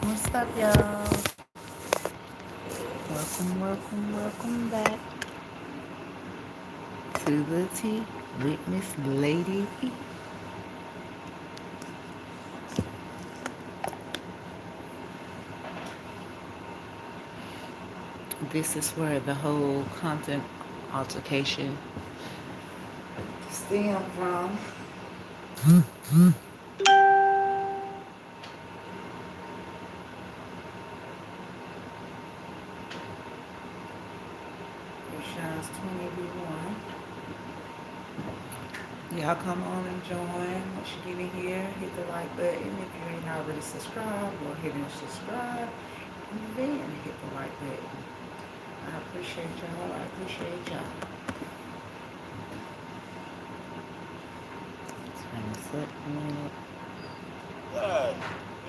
What's up, y'all? Welcome back to the Tea with Miss Lady E. This is where the whole Compton altercation stem from. Chrisean's 20v1. Y'all come on and join. Once you get in here, hit the like button. If you ain't already subscribed, go ahead and subscribe. And then hit the like button. I appreciate y'all. I appreciate y'all. Turn this up a minute.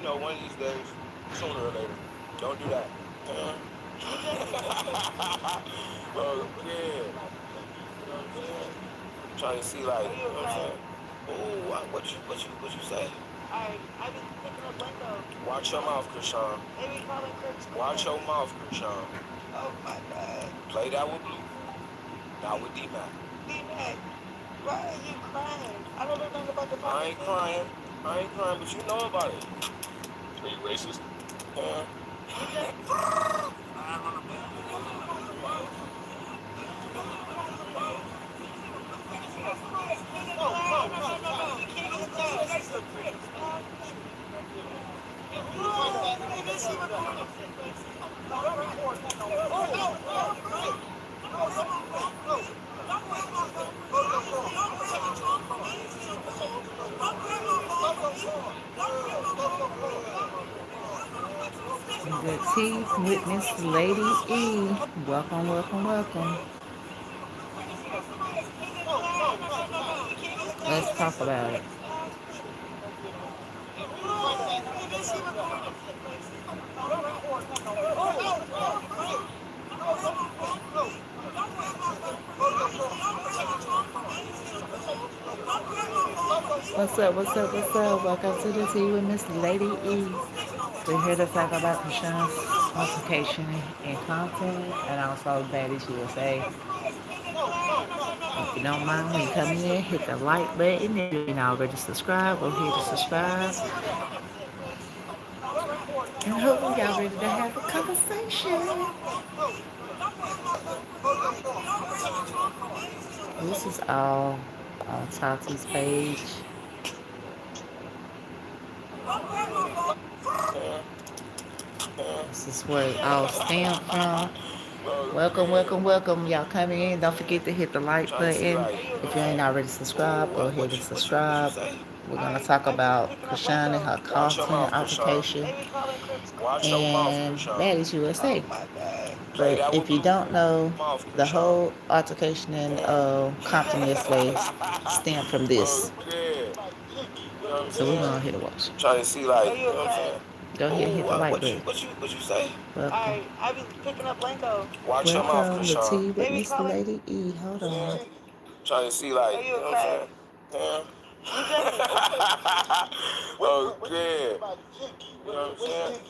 Yeah, one of these days, sooner or later. Don't do that. Oh, yeah. Trying to see, like, you know what I'm saying? Oh, what you say? I've been picking up lingo. Watch your mouth, Chrisean. Maybe calling Crips. Watch your mouth, Chrisean. Oh my God. Play that with Blue. Not with D-Mac. D-Mac, why are you crying? I don't know nothing about the I ain't crying, but you know about it. Are you racist? The Tea with Miss Lady E. Welcome. Let's talk about it. What's up? Welcome to the Tea with Miss Lady E. We're here to talk about Chrisean's altercation in Compton and also Baddies USA. If you don't mind, when you come in, hit the like button. If you ain't already subscribed, go ahead and subscribe. And hopefully y'all ready to have a conversation. This is all on Tati's page. This is where it all stems from. Welcome. Y'all come in. Don't forget to hit the like button. If you ain't already subscribed, go ahead and subscribe. We're going to talk about Chrisean and her Compton altercation and Baddies USA. But if you don't know, the whole altercation in Compton yesterday stemmed from this. So we're going to hit a watch. Trying to see, like, you know what I'm saying? Go ahead and hit the like button. What you say? Welcome. I've been picking up lingo. Watch your mouth, Welcome, the Chrisean. Tea with Miss Lady E. Hold on. Trying to see, like, you know what I'm saying? Yeah. Oh, yeah. You know what I'm saying?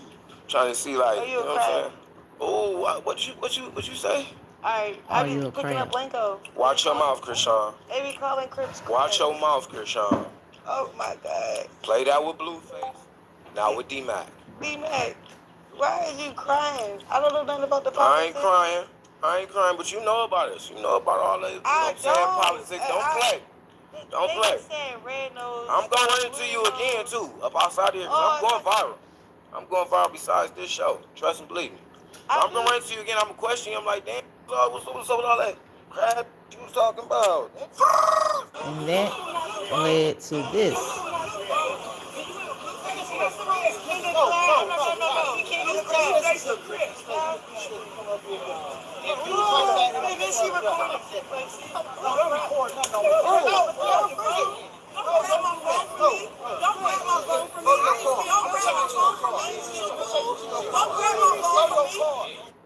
Trying to see, like, you know what I'm saying? Oh, what you say? I've been picking up lingo. Watch your mouth, Chrisean. Maybe calling Crips. Watch your mouth, Chrisean. Oh my God. Play that with Blueface. Not with D-Mac. D-Mac, why are you crying? I don't know nothing about the politics. politics. I ain't crying, but you know about it. You know about all that, you know what I'm saying? Politics. Don't play. Don't play. I'm going to run into you again, too, up outside here, because I'm going viral. I'm going viral besides this show. Trust and believe me. I'm going to run into you again. I'm going to question you. I'm like, damn, what's up with all that crap you was talking about? And that led to this.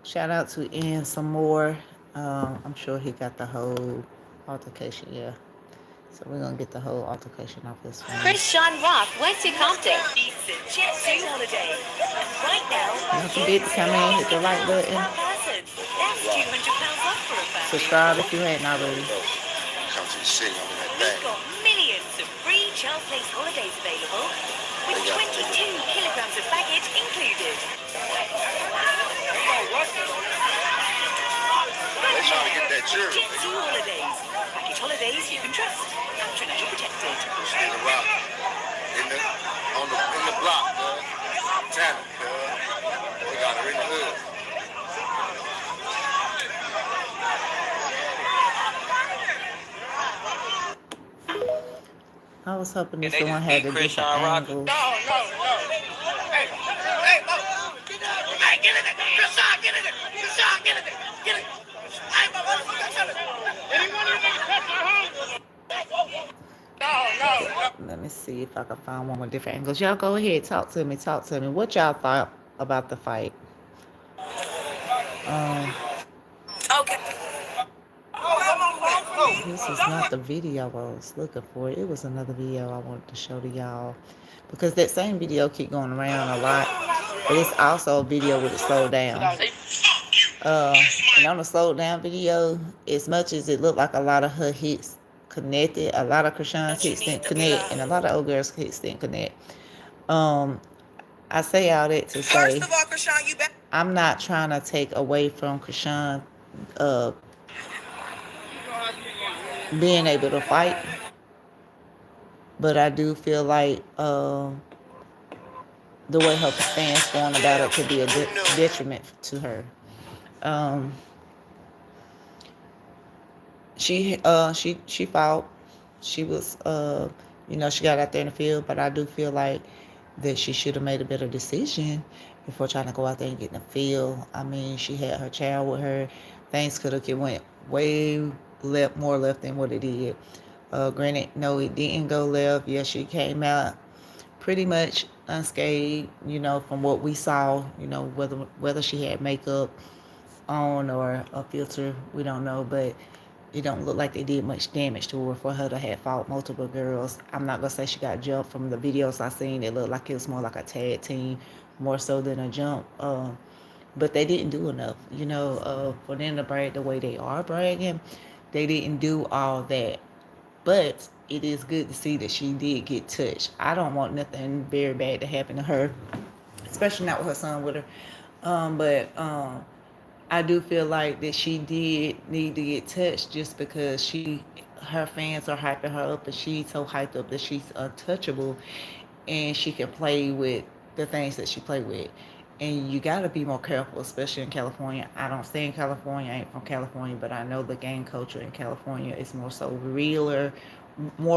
Shout out to Ian some more. I'm sure he got the whole altercation, yeah. So we're gonna get the whole altercation off this phone. Chrisean went to Compton. Sipp Chit holiday. Right now, don't forget to come in, hit the like button. That's £200 off for a family. Subscribe if you hadn't already. Come to the city, I'm in that We've thing. got millions of free child place holidays available, with 22 kilograms of baggage included. They trying to get that jury. Jet 2 holidays. Package holidays you can trust. Patronage protected. In the rock. In the block, Tanner, they got her in the hood. I was hoping this one had a different angle. No. Hey, get in there. Chrisean, get in there. Chrisean, get in there. Get it. Hey, my motherfucker, anyone you need to touch my home? No. Let me see if I can find one with different angles. Y'all go ahead, talk to me. What y'all thought about the fight? Okay. This is not the video I was looking for. It was another video I wanted to show to y'all, because that same video keep going around a lot, but it's also a video with it slowed down. And on the slowed down video, as much as it looked like a lot of her hits connected, a lot of Chrisean's hits didn't connect, and a lot of old girls' hits didn't connect. I say all that to say, I'm not trying to take away from Chrisean being able to fight, but I do feel like the way her fans going about it could be a detriment to her. She fought. She was she got out there in the field, but I do feel like that she should have made a better decision before trying to go out there and get in the field. I mean, she had her child with her. Things could have went way more left than what it did. Granted, no, it didn't go left. Yes, she came out pretty much unscathed, from what we saw. Whether she had makeup on or a filter, we don't know, but it don't look like they did much damage to her for her to have fought multiple girls. I'm not gonna say she got jumped. From the videos I seen, it looked like it was more like a tag team, more so than a jump. But they didn't do enough, for them to brag the way they are bragging. They didn't do all that. But it is good to see that she did get touched. I don't want nothing very bad to happen to her, especially not with her son with her. But I do feel like that she did need to get touched, just because her fans are hyping her up, and she's so hyped up that she's untouchable, and she can play with the things that she play with. And you got to be more careful, especially in California. I don't stay in California. I ain't from California, but I know the gang culture in California is more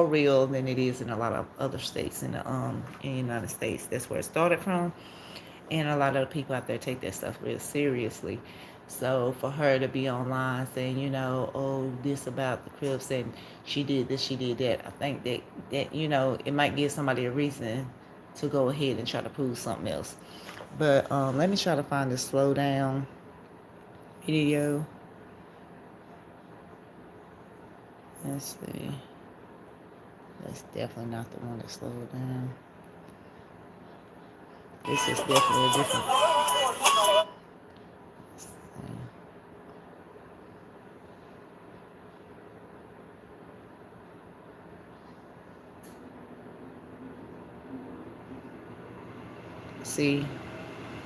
real than it is in a lot of other states in the United States. That's where it started from. And a lot of the people out there take that stuff real seriously. So for her to be online saying, this about the Crips, and she did this, she did that, I think that it might give somebody a reason to go ahead and try to prove something else. But let me try to find this slow down video. Let's see. That's definitely not the one that slowed down. This is definitely a different. See,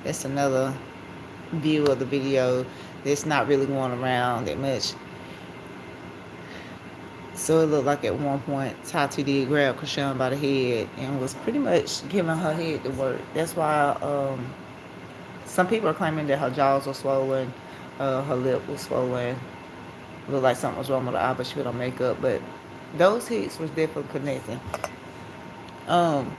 that's another view of the video that's not really going around that much. So it looked like at one point Tati did grab Chrisean by the head and was pretty much giving her head to work. That's why some people are claiming that her jaws were swollen, her lip was swollen. Looked like something was wrong with her eye, but she put on makeup. But those hits was definitely connecting. Dang,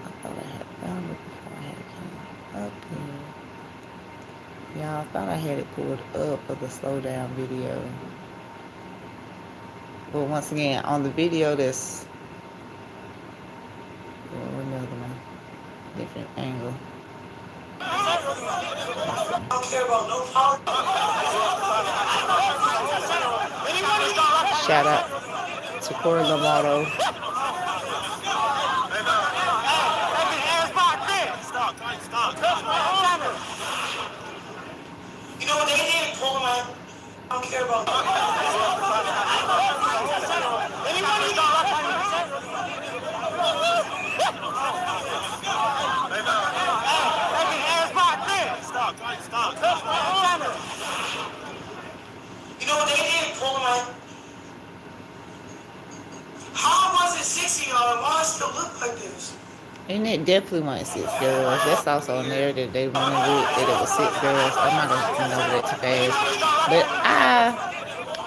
I thought I had found it before I had it come up here. Yeah, I thought I had it pulled up for the slow down video. But once again, on the video, that's another one, different angle. shout out to Corey Lombardo. You know what they did? Pull him out. I don't care about that. You know what they did? Pull him out. How was it 60 y'all? Why it still look like this? And it definitely wasn't 6 girls. That's also a narrative they running with, that it was 6 girls. I'm not gonna run over that too fast. But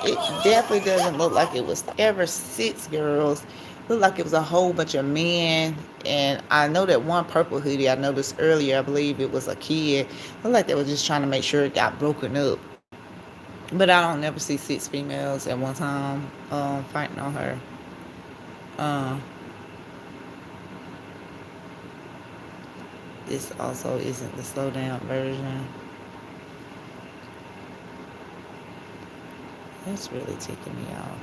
it definitely doesn't look like it was ever 6 girls. It looked like it was a whole bunch of men. And I know that one purple hoodie I noticed earlier, I believe it was a kid. It looked like they were just trying to make sure it got broken up. But I don't never see 6 females at one time fighting on her. This also isn't the slow down version. That's really ticking me off.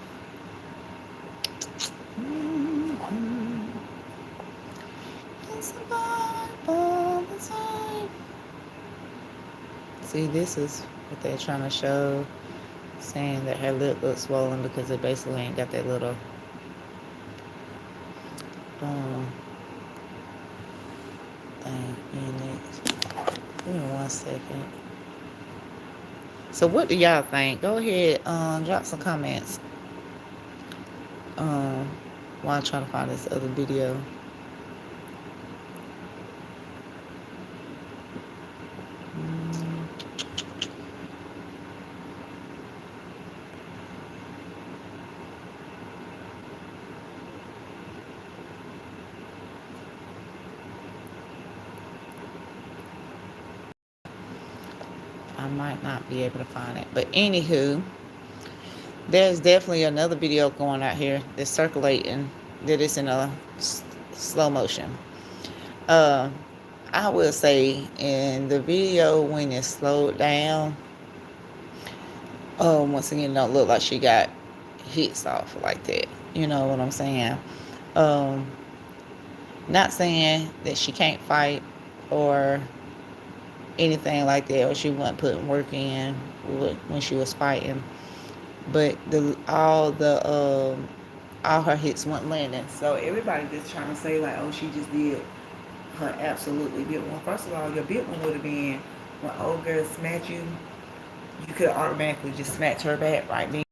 It's about all the time. See, this is what they're trying to show, saying that her lip looks swollen because it basically ain't got that little thing in it. Give me 1 second. So what do y'all think? Go ahead, drop some comments. While I'm trying to find this other video. I might not be able to find it. But anywho, there's definitely another video going out here that's circulating that is in a slow motion. I will say in the video when it slowed down, once again, it don't look like she got hits off like that. You know what I'm saying? Not saying that she can't fight or anything like that, or she wasn't putting work in when she was fighting, but all her hits weren't landing. So everybody just trying to say like, oh, she just did her absolutely big one. First of all, your big one would have been when old girl smacked you. You could automatically just smack her back right then.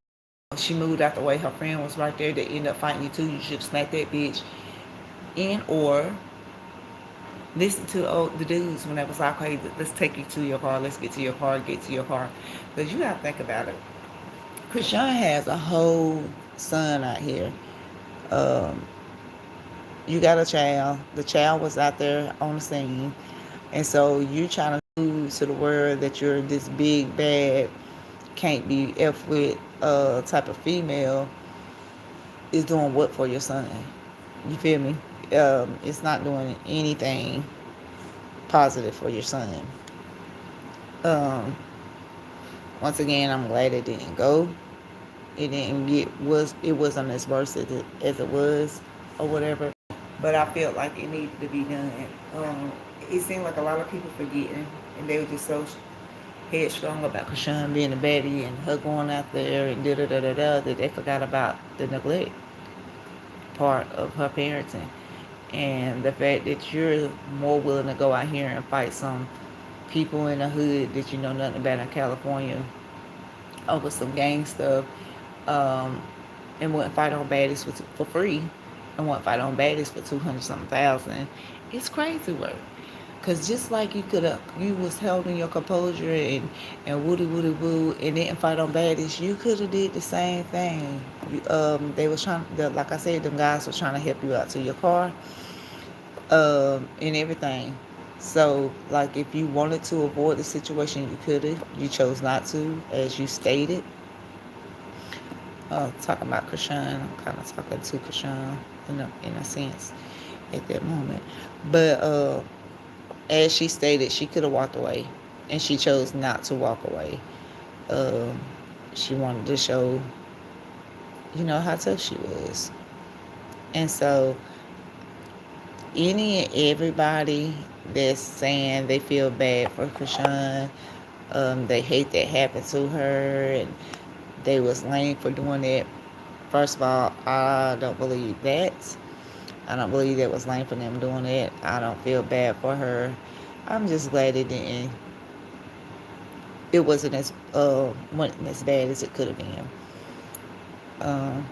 She moved out the way. Her friend was right there. They ended up fighting you too. You should smack that bitch in, or listen to the dudes when they was like, hey, let's take you to your car. Let's get to your car. Get to your car. Because you got to think about it. Chrisean has a whole son out here. You got a child. The child was out there on the scene. And so you trying to prove to the world that you're this big, bad, can't be F with type of female is doing what for your son? You feel me? It's not doing anything positive for your son. Once again, I'm glad it didn't go. It wasn't as worse as it was or whatever. But I felt like it needed to be done. It seemed like a lot of people forgetting, and they were just so headstrong about Chrisean being a baddie and her going out there and that they forgot about the neglect part of her parenting, and the fact that you're more willing to go out here and fight some people in the hood that you know nothing about in California over some gang stuff, and wouldn't fight on baddies for free, and wouldn't fight on baddies for 200-something thousand. It's crazy work. Because just like you was holding your composure and woody woo and didn't fight on baddies, you could have did the same thing. They was like I said, them guys were trying to help you out to your car, and everything. So, like, if you wanted to avoid the situation, you could have. You chose not to, as you stated. Talking about Chrisean, I'm kind of talking to Chrisean in a sense at that moment. But as she stated, she could have walked away, and she chose not to walk away. She wanted to show you know how tough she was. And so any and everybody that's saying they feel bad for Chrisean, they hate that happened to her, and they was lame for doing it. First of all, I don't believe that. I don't believe that was lame for them doing it. I don't feel bad for her. I'm just glad it didn't. It wasn't as bad as it could have been. Um,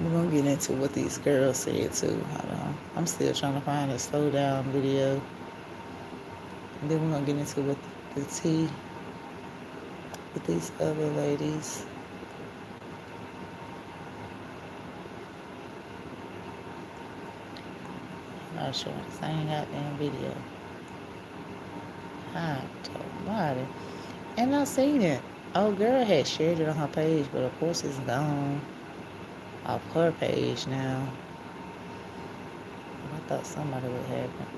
we're gonna get into what these girls said too. Hold on. I'm still trying to find a slow down video. And then we're gonna get into what the tea with these other ladies. I'm not showing the same goddamn video. Hot almighty. And I seen it. Oh, girl had shared it on her page, but of course it's gone off her page now. I thought somebody would have it.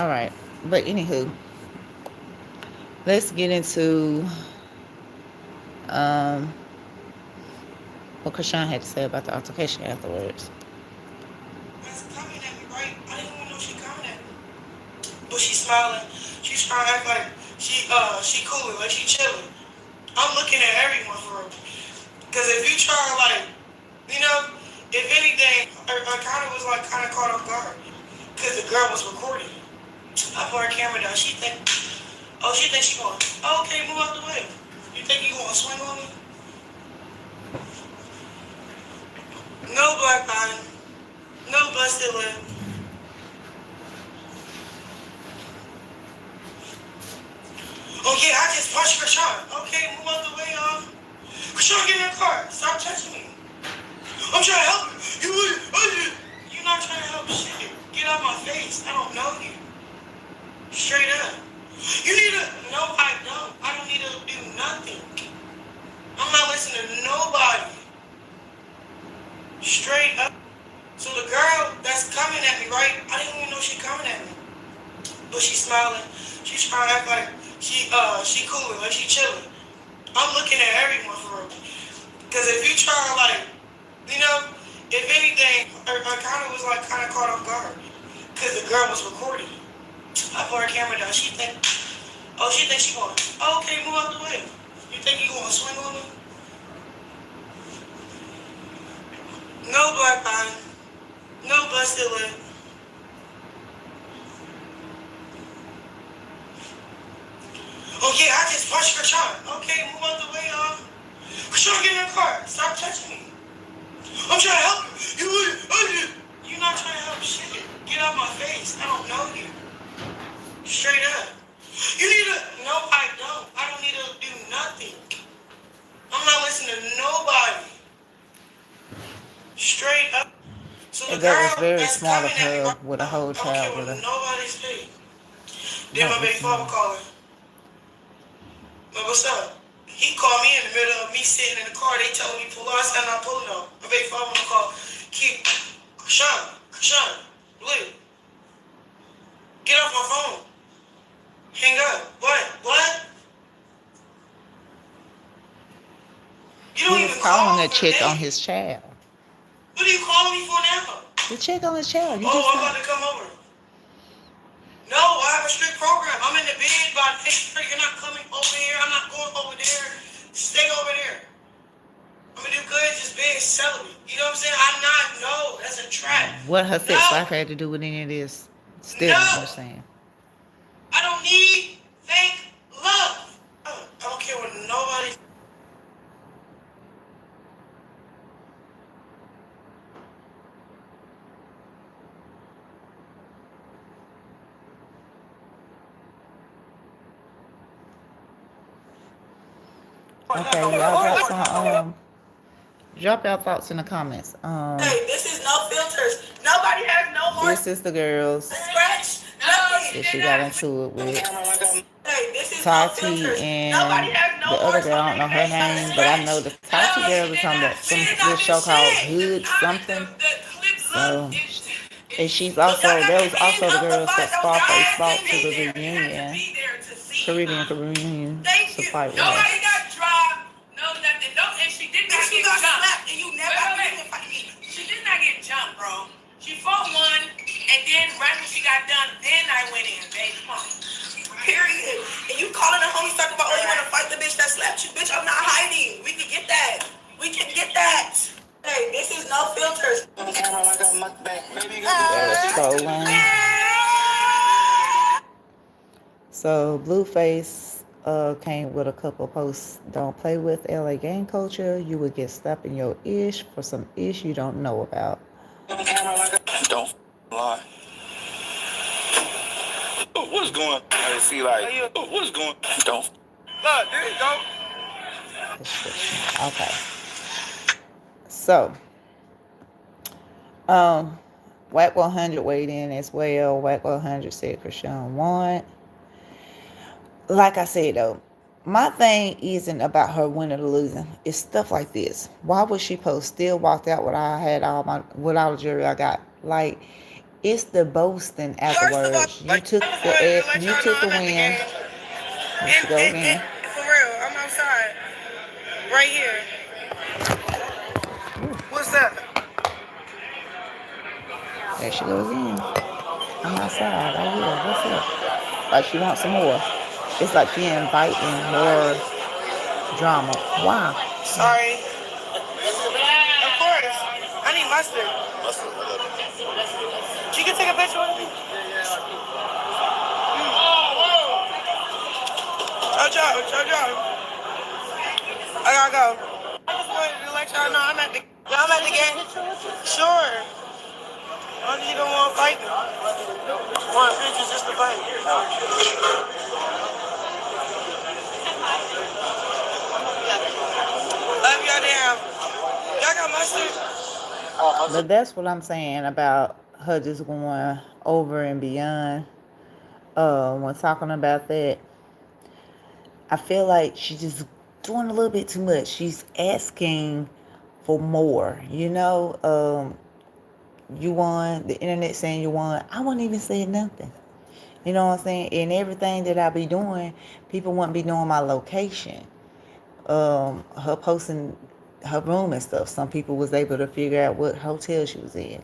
All right, but anywho, let's get into um, what Chrisean had to say about the altercation afterwards. That's coming at me, right? I didn't even know she coming at me. But she's smiling. She's trying to act like she cool, like she chilling. I'm looking at everyone for her. Because if you try like, you know, if anything, I kind of was like kind of caught off guard. Because the girl was recording. I put her camera down. She think she going, oh, okay, move out the way. You think you going to swing on me? No black eye. No busted lip. Oh yeah, I just punched Chrisean. Okay, move out the way, y'all. Chrisean, get in the car. Stop touching me. I'm trying to help you. You're not trying to help shit. Get out my face. I don't know you. Straight up. You need to... No, I don't. I don't need to do nothing. I'm not listening to nobody. Straight up. So the girl that's coming at me, right? I didn't even know she coming at me. But she's smiling. She's trying to act like she cool, like she chilling. I'm looking at everyone for her. Because if you try like, you know, if anything, I kind of was like kind of caught off guard. Because the girl was recording. I put her camera down. She think she going, oh, okay, move out the way. You think you going to swing on me? No black eye. No busted lip. Oh yeah, I just punched Chrisean. Okay, move out the way, y'all. Chrisean, get in the car. Stop touching me. I'm trying to help you. You're not trying to help shit. Get out my face. I don't know you. Straight up. You need to... No, I don't. I don't need to do nothing. I'm not listening to nobody. Straight up. So the That was girl very that's smart of coming at me, her with a whole I don't care child with what her. nobody's saying. Then my baby father calling. But what's up? He called me in the middle of me sitting in the car. They telling me pull out. I said I'm not pulling out. My baby father on the call. Keep Chrisean, Blue. Get off my phone. Hang up. What? You don't He even was call calling me a for chick a on day. his child. What are you calling me for now? The chick on his child. You Oh, just I'm about to come over. No, I have a strict program. I'm in the bed by 8:30. You're not coming over here. I'm not going over there. Stay over there. I'm gonna do good. Just being celibate. You know what I'm saying? No, that's a trap. What her sex No, life had to do with any of this? Still don't no. understand. I don't need fake love. I don't care what nobody. Okay, y'all got some drop your thoughts in the comments. Hey, this is no filters. Nobody has no more This is the girls scratch. that she got into it with. Hey, this is no Tati filters. and the other girl, I don't know her name, but I know the Tati girl is on some this show called Good Something. So, and she's also, there was also the girls that Scarface brought to the reunion. Caribbean Thank to you. fight with her. Nobody got dropped. No nothing. No, and she did not get jumped. Slapped and you never fight me. She did not get jumped, bro. She fought one, and then right when she got done, then I went in, baby. Come on. Period. And you calling the homies talking about, oh, you want to fight the bitch that slapped you? Bitch, I'm not hiding. We can get that. We can get that. Hey, this is no filters. So Blueface came with a couple posts. Don't play with LA gang culture. You would get slapped in your ish for some ish you don't know about. Don't lie. Oh, what's going on? I see like, oh, what's going on? Don't. Look, there you go. Okay. So, Whack 100 weighed in as well. Whack 100 said Chrisean won. Like I said though, my thing isn't about her winning or losing. It's stuff like this. Why would she post still walked out with I had all the jewelry I got? Like, it's the boasting afterwards. You took the win. There she goes again. For real, I'm outside. Right here. What's that? There she goes again. I'm outside right here. What's up? Like she wants some more. It's like she inviting more drama. Why? Sorry. Of course. I need mustard. She can take a picture with me? Joe. I gotta go. I just wanted to let y'all know I'm at the game. Sure. Why do you don't want to fight them? Want pictures just to fight? Love y'all damn. Y'all got mustard? But that's what I'm saying about her just going over and beyond. When talking about that, I feel like she's just doing a little bit too much. She's asking for more. You won. The internet saying you won. I wouldn't even say nothing. You know what I'm saying? And everything that I be doing, people wouldn't be knowing my location. Her posting her room and stuff. Some people was able to figure out what hotel she was in.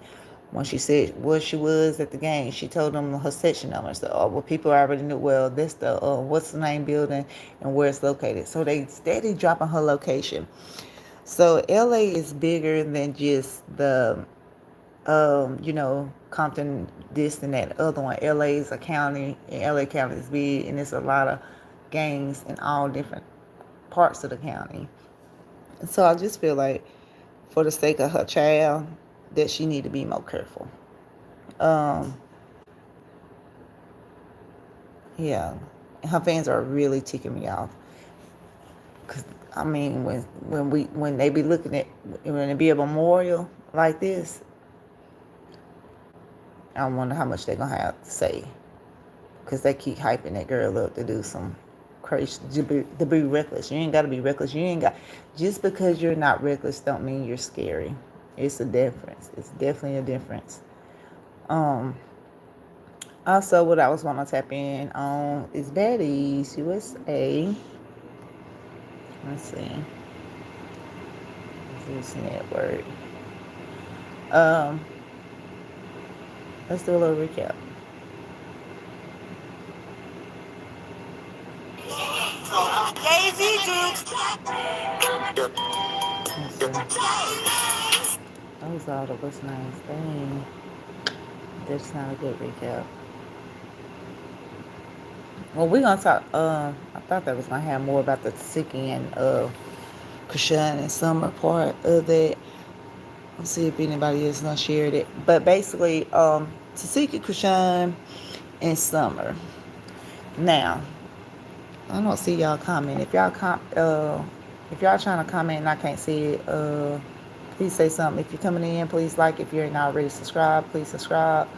When she said where she was at the game, she told them her section number. So, well, people already knew, well, this the, what's the name building and where it's located. So they steady dropping her location. So LA is bigger than just the, Compton, this and that other one. LA is a county, and LA County is big, and there's a lot of gangs in all different parts of the county. And so I just feel like, for the sake of her child, that she need to be more careful. Yeah, her fans are really ticking me off. Cause I mean, when they be looking at, when it be a memorial like this, I wonder how much they're gonna have to say, cause they keep hyping that girl up to do some crazy, to be reckless. You ain't gotta be reckless. You ain't got, just because you're not reckless don't mean you're scary. It's a difference. It's definitely a difference. Also, what I was want to tap in on is Baddies USA. Let's see. This network. Let's do a little recap. Lazy Dukes. That was all the what's nice thing. That's not a good recap. Well, we're gonna talk. I thought that was gonna have more about the Sikian of Chrisean and Summer part of that. Let's see if anybody else gonna share it. But basically, Tasiki, Chrisean, and Summer. Now, I don't see y'all comment. If y'all trying to comment and I can't see it, please say something. If you're coming in, please like. If you're not already subscribed, please subscribe.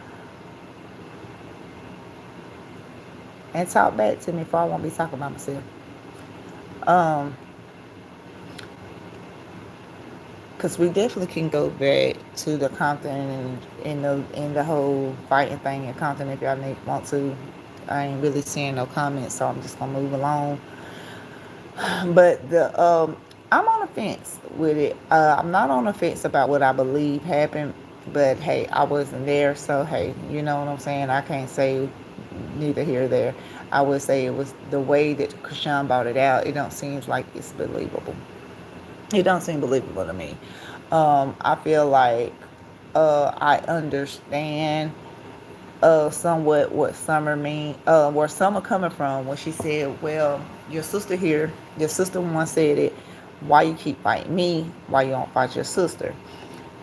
And talk back to me, if I won't be talking about myself. Because we definitely can go back to the Compton and the whole fighting thing in Compton if y'all want to. I ain't really seeing no comments, so I'm just gonna move along. But I'm on the fence with it. I'm not on the fence about what I believe happened, but hey, I wasn't there, so hey, you know what I'm saying. I can't say neither here or there. I would say it was the way that Chrisean brought it out. It don't seem like it's believable. It don't seem believable to me. I feel like I understand somewhat what Summer mean, where Summer coming from when she said, "Well, your sister here, your sister once said it. Why you keep fighting me? Why you don't fight your sister?"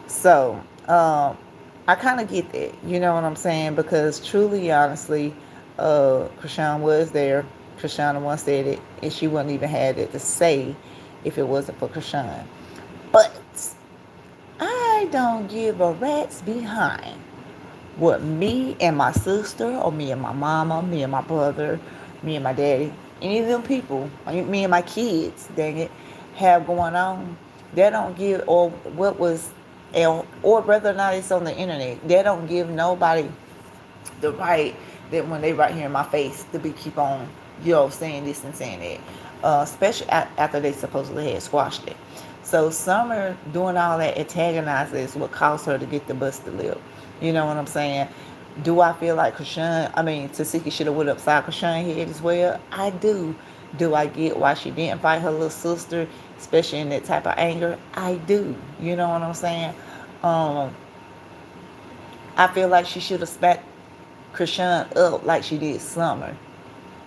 So I kind of get that. You know what I'm saying? Because truly, honestly, Chrisean was there. Chrisean once said it, and she wouldn't even had it to say if it wasn't for Chrisean. But I don't give a rat's behind what me and my sister, or me and my mama, me and my brother, me and my daddy, any of them people, me and my kids, dang it, have going on. They don't give, or what was, or whether or not it's on the internet, they don't give nobody the right that when they right here in my face to be keep on, saying this and saying that. Especially after they supposedly had squashed it. So Summer doing all that antagonizes what caused her to get the busted lip. You know what I'm saying? Do I feel like Tasiki should have went upside Krishan head as well? I do. Do I get why she didn't fight her little sister, especially in that type of anger? I do. You know what I'm saying? Um, I feel like she should have spat Krishan up like she did Summer.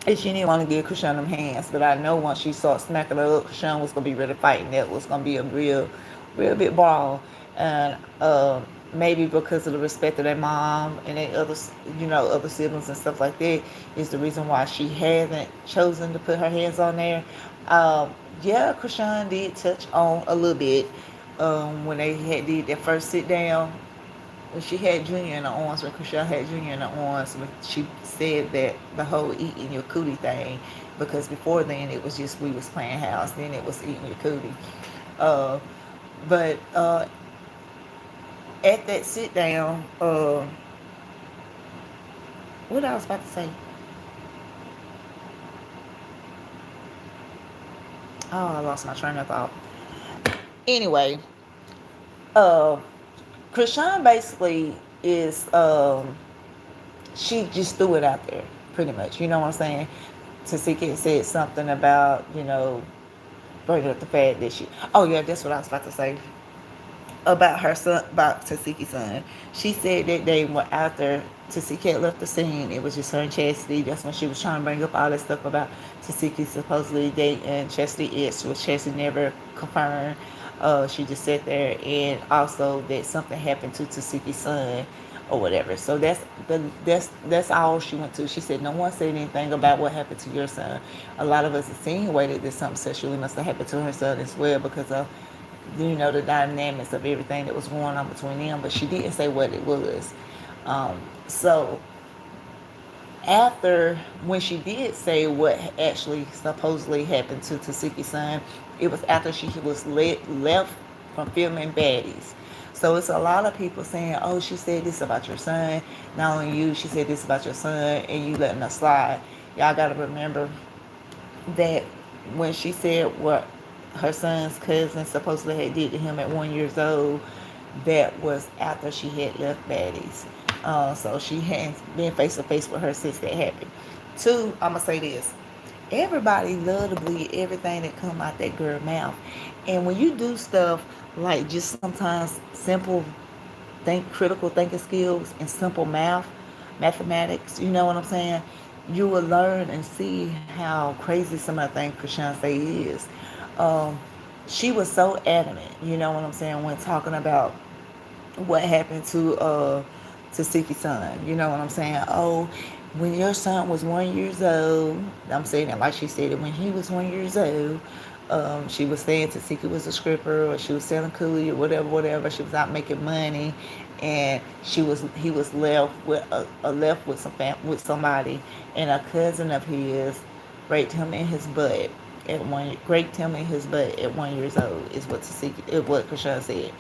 And she didn't want to give Krishan them hands, but I know once she started smacking her up, Krishan was gonna be ready to fight, and that was gonna be a real big brawl. And maybe because of the respect of their mom and their other siblings and stuff like that, is the reason why she hasn't chosen to put her hands on there. Yeah, Krishan did touch on a little bit when they had did their first sit down when she had Junior in the arms, when Chriselle had Junior in the arms, when she said that the whole eating your cootie thing, because before then it was just we was playing house, then it was eating your cootie. Uh, but at that sit down, what I was about to say, oh, I lost my train of thought. Anyway, uh, Krishan basically is she just threw it out there, pretty much. You know what I'm saying? Tasika said something about, bringing up the fact that she. Oh yeah, that's what I was about to say about her son, about Tasiki's son. She said that they were after Tasiki had left the scene. It was just her and Chastity. That's when she was trying to bring up all this stuff about Tasiki supposedly dating Chastity X, which Chastity never confirmed. She just sat there, and also that something happened to Tasiki's son or whatever. So that's all she went to. She said no one said anything about what happened to your son. A lot of us insinuated that something sexually must have happened to her son as well because of the dynamics of everything that was going on between them, but she didn't say what it was. So after, when she did say what actually supposedly happened to Tasiki's son, it was after she was left from filming Baddies. So it's a lot of people saying, "Oh, she said this about your son. Not only you, she said this about your son, and you letting her slide." Y'all got to remember that when she said what her son's cousin supposedly had did to him at 1 years old, that was after she had left Baddies. So she hadn't been face to face with her since that happened. Two, I'm gonna say this: everybody love to believe everything that come out that girl mouth, and when you do stuff like just sometimes simple critical thinking skills and simple mathematics, you know what I'm saying? You will learn and see how crazy some of the things Krishan say is. Um, she was so adamant, you know what I'm saying, when talking about what happened to Siki's son. You know what I'm saying? Oh, when your son was 1 years old, I'm saying it like she said it, when he was 1 years old, she was saying Tasiki was a stripper, or she was selling coolie, or whatever. She was out making money, and he was left with with somebody, and a cousin of his raped him in his butt at 1 years old is what Tasiki, what Krishan said.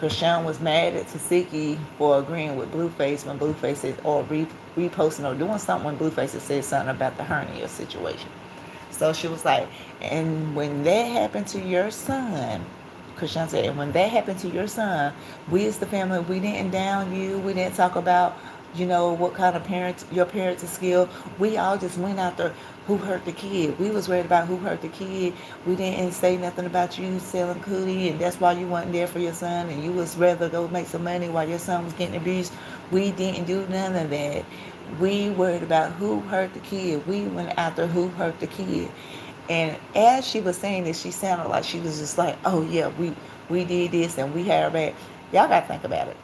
Chrisean was mad at Tasiki for agreeing with Blueface when Blueface is, or reposting or doing something when Blueface had said something about the hernia situation. So she was like, and when that happened to your son, Chrisean said, and when that happened to your son, we as the family, we didn't down you. We didn't talk about, what kind of parents, your parents' skill. We all just went after who hurt the kid. We was worried about who hurt the kid. We didn't say nothing about you selling cootie, and that's why you wasn't there for your son, and you was rather go make some money while your son was getting abused. We didn't do none of that. We worried about who hurt the kid. We went after who hurt the kid. And as she was saying this, she sounded like she was just like, oh yeah, we did this and we had her back. Y'all gotta think about it.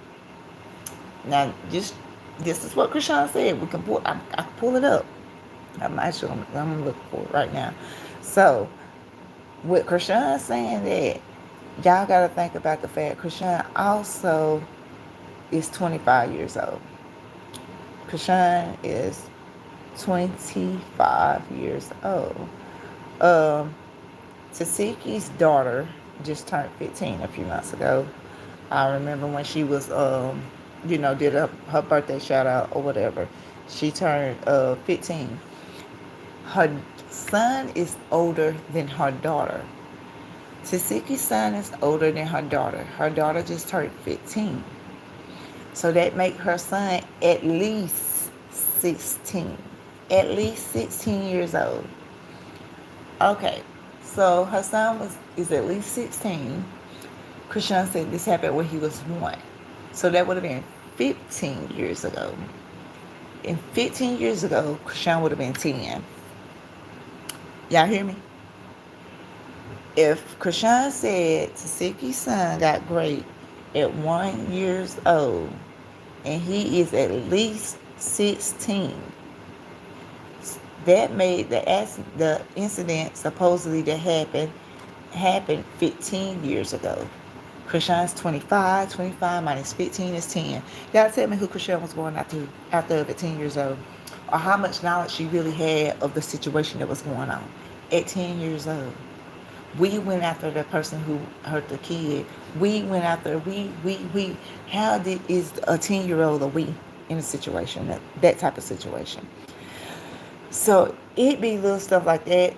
Now, just this is what Chrisean said. We can pull. I can pull it up. I'm actually I'm gonna look for it right now. So, with Chrisean saying that, y'all gotta think about the fact Chrisean also is 25 years old. Chrisean is 25 years old. Um, Tasiki's daughter just turned 15 a few months ago. I remember when she was, did her birthday shout out or whatever. She turned 15. Her son is older than her daughter. Tasiki's son is older than her daughter. Her daughter just turned 15. So that make her son at least 16. At least 16 years old. Okay, so her son is at least 16. Chrisean said this happened when he was 1. So that would have been 15 years ago. And 15 years ago, Chrisean would have been 10. Y'all hear me? If Chrisean said Tasiki's son got great at 1 years old, and he is at least 16, that made the incident supposedly that happened 15 years ago. Chrisean's 25. 25 minus 15 is 10. Y'all tell me who Chrisean was going after at 10 years old, or how much knowledge she really had of the situation that was going on at 10 years old. We went after the person who hurt the kid. We went after, how is a 10-year-old a we in a situation, that type of situation? So it be little stuff like that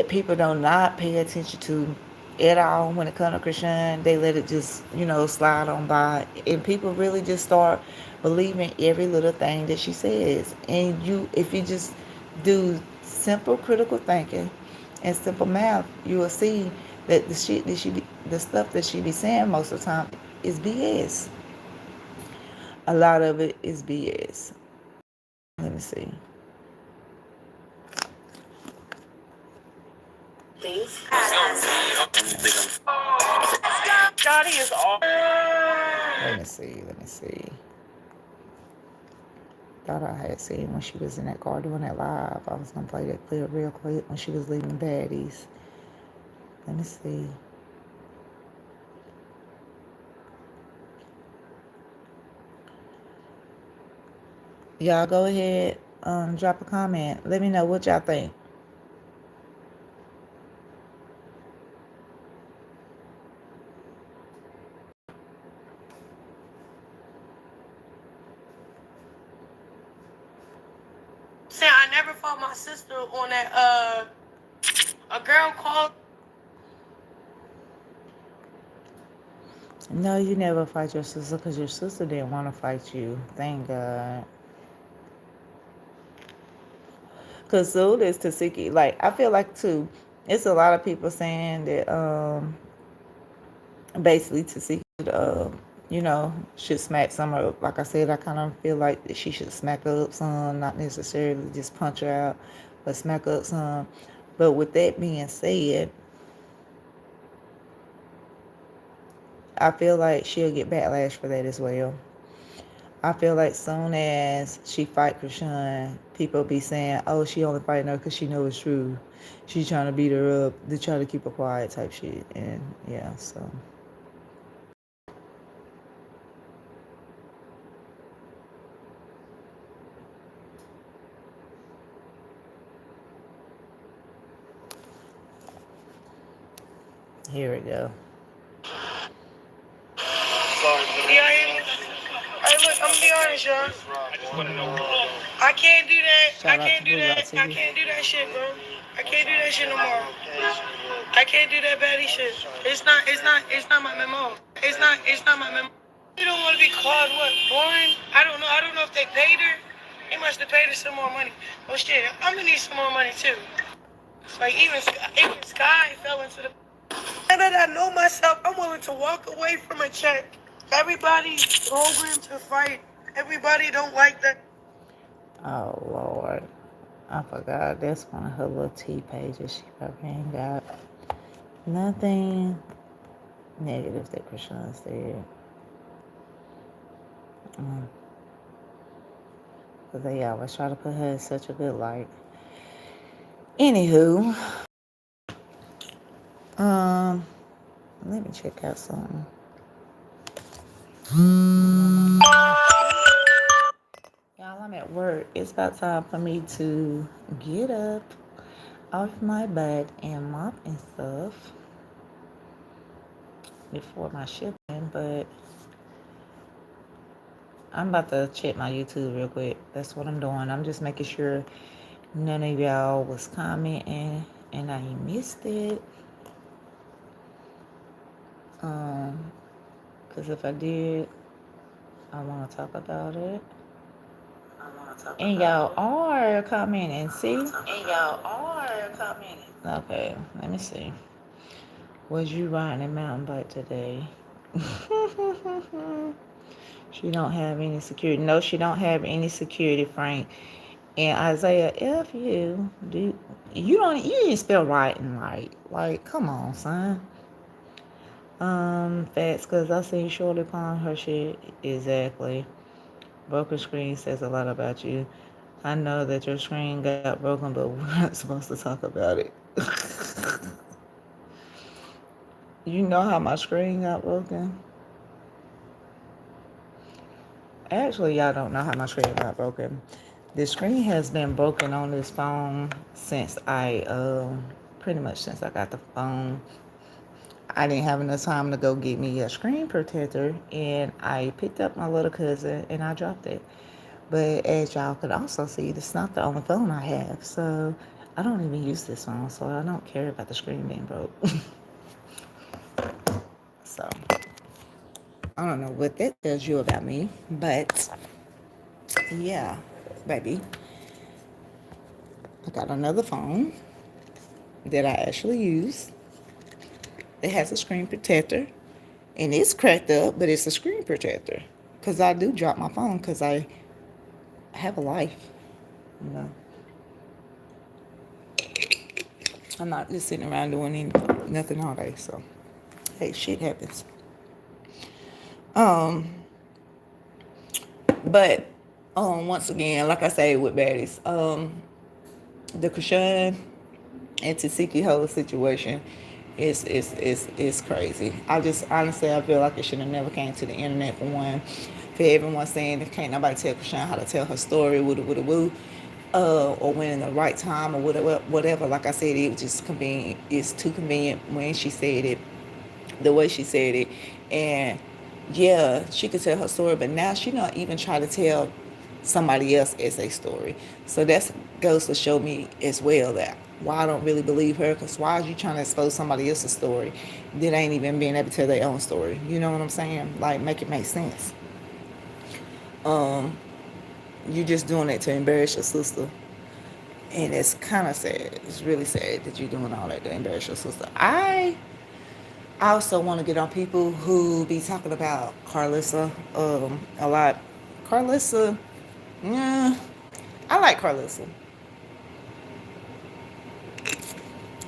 people do not pay attention to at all when it comes to Chrisean. They let it just, slide on by. And people really just start believing every little thing that she says. And if you just do simple critical thinking and simple math, you will see that the stuff that she be saying most of the time is BS. A lot of it is BS. Let me see. Please. Let me see. Thought I had seen when she was in that car doing that live. I was gonna play that clip real quick when she was leaving Baddies. Let me see. Y'all go ahead, drop a comment. Let me know what y'all think. See, I never fought my sister on that. A girl called. No, you never fight your sister because your sister didn't want to fight you. Thank God. Because so is Tasiki. Like, I feel like, too, it's a lot of people saying that, basically Tasiki, should smack some of her. Like I said, I kind of feel like that she should smack her up some, not necessarily just punch her out, but smack her up some. But with that being said, I feel like she'll get backlash for that as well. I feel like soon as she fight Chrisean, people be saying, oh, she only fighting her because she knows it's true. She's trying to beat her up. They try to keep her quiet type shit. And yeah, so. Here we go. Yes, y'all. I can't do that. I can't do that. I can't do that shit, bro. I can't do that shit no more. I can't do that baddie shit. It's not my memo. It's not my memo. You don't want to be called what? Boring? I don't know. I don't know if they paid her. They must have paid her some more money. Oh shit, I'm gonna need some more money too. Like even Sky fell into the. Now that I know myself, I'm willing to walk away from a check. Everybody's programmed to fight. Everybody don't like that. Oh Lord, I forgot. That's one of her little T pages. She probably ain't got nothing negative that Chrisean said. Because they always try to put her in such a good light. Anywho, let me check out something. Y'all, I'm at work. It's about time for me to get up off my butt and mop and stuff before my shift in, but I'm about to check my YouTube real quick. That's what I'm doing. I'm just making sure none of y'all was commenting and I missed it. Because if I did, I want to talk about it. And y'all are commenting, see? Okay, let me see. Was you riding a mountain bike today? She don't have any security. No, she don't have any security, Frank. And Isaiah, F you. You didn't spell writing right. Like, come on, son. Facts, because I seen Shorty pawn her shit. Exactly. Broken screen says a lot about you. I know that your screen got broken, but we're not supposed to talk about it. You know how my screen got broken? Actually, y'all don't know how my screen got broken. The screen has been broken on this phone since pretty much since I got the phone. I didn't have enough time to go get me a screen protector, and I picked up my little cousin and I dropped it. But as y'all could also see, this is not the only phone I have, so I don't even use this phone, so I don't care about the screen being broke. So I don't know what that tells you about me, but yeah, baby, I got another phone that I actually use. It has a screen protector, and it's cracked up, but it's a screen protector. Because I do drop my phone because I have a life, you know. I'm not just sitting around doing nothing all day, so hey, shit happens. But once again, like I say with baddies, the Chrisean and Tasiki whole situation is crazy. I just honestly I feel like it should have never came to the internet for one. For everyone saying that can't nobody tell Chrisean how to tell her story, woo, or when in the right time or whatever. Like I said, it was just convenient. It's too convenient when she said it, the way she said it, and yeah, she could tell her story, but now she not even try to tell somebody else as a story. So that goes to show me as well that why I don't really believe her, because why are you trying to expose somebody else's story that ain't even being able to tell their own story? You know what I'm saying? Like, make it make sense. You're just doing it to embarrass your sister. And it's kind of sad. It's really sad that you're doing all that to embarrass your sister. I also want to get on people who be talking about Carlissa a lot. Carlissa, yeah, I like Carlissa.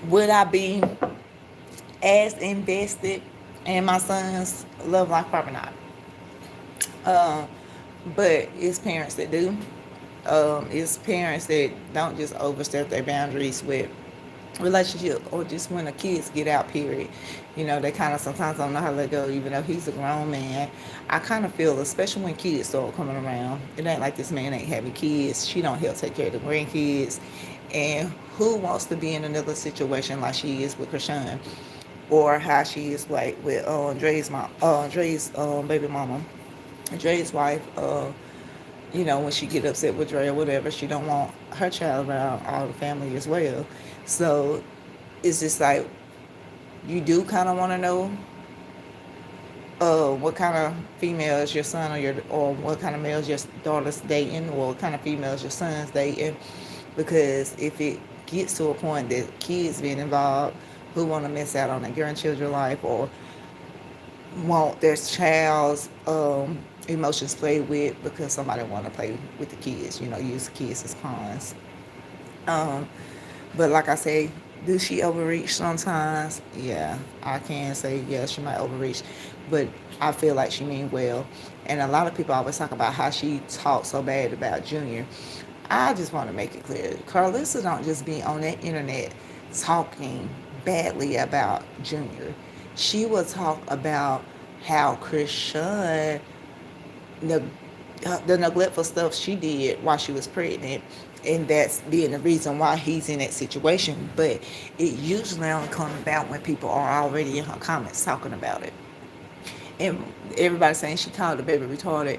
Would I be as invested in my son's love life? Probably not. But it's parents that do. It's parents that don't just overstep their boundaries with relationship, or just when the kids get out, period. You know, they kind of sometimes don't know how to let go, even though he's a grown man. I kind of feel, especially when kids start coming around, it ain't like this man ain't having kids. She don't help take care of the grandkids. And who wants to be in another situation like she is with Chrisean, or how she is like with Dre's baby mama, Dre's wife, when she get upset with Dre or whatever, she don't want her child around all the family as well. So it's just like you do kind of want to know what kind of females your son or what kind of males your daughter's dating, or what kind of females your son's dating, because if it gets to a point that kids being involved who want to miss out on their grandchildren's life, or want their child's emotions played with because somebody want to play with the kids, use the kids as pawns. Um, but like I say, do she overreach sometimes? Yeah, I can say yeah, she might overreach, but I feel like she mean well. And a lot of people always talk about how she talks so bad about Junior. I just want to make it clear, Carlissa don't just be on that internet talking badly about Junior. She will talk about how Chrisean, the neglectful stuff she did while she was pregnant, and that's being the reason why he's in that situation. But it usually only comes about when people are already in her comments talking about it. And everybody saying she called the baby retarded.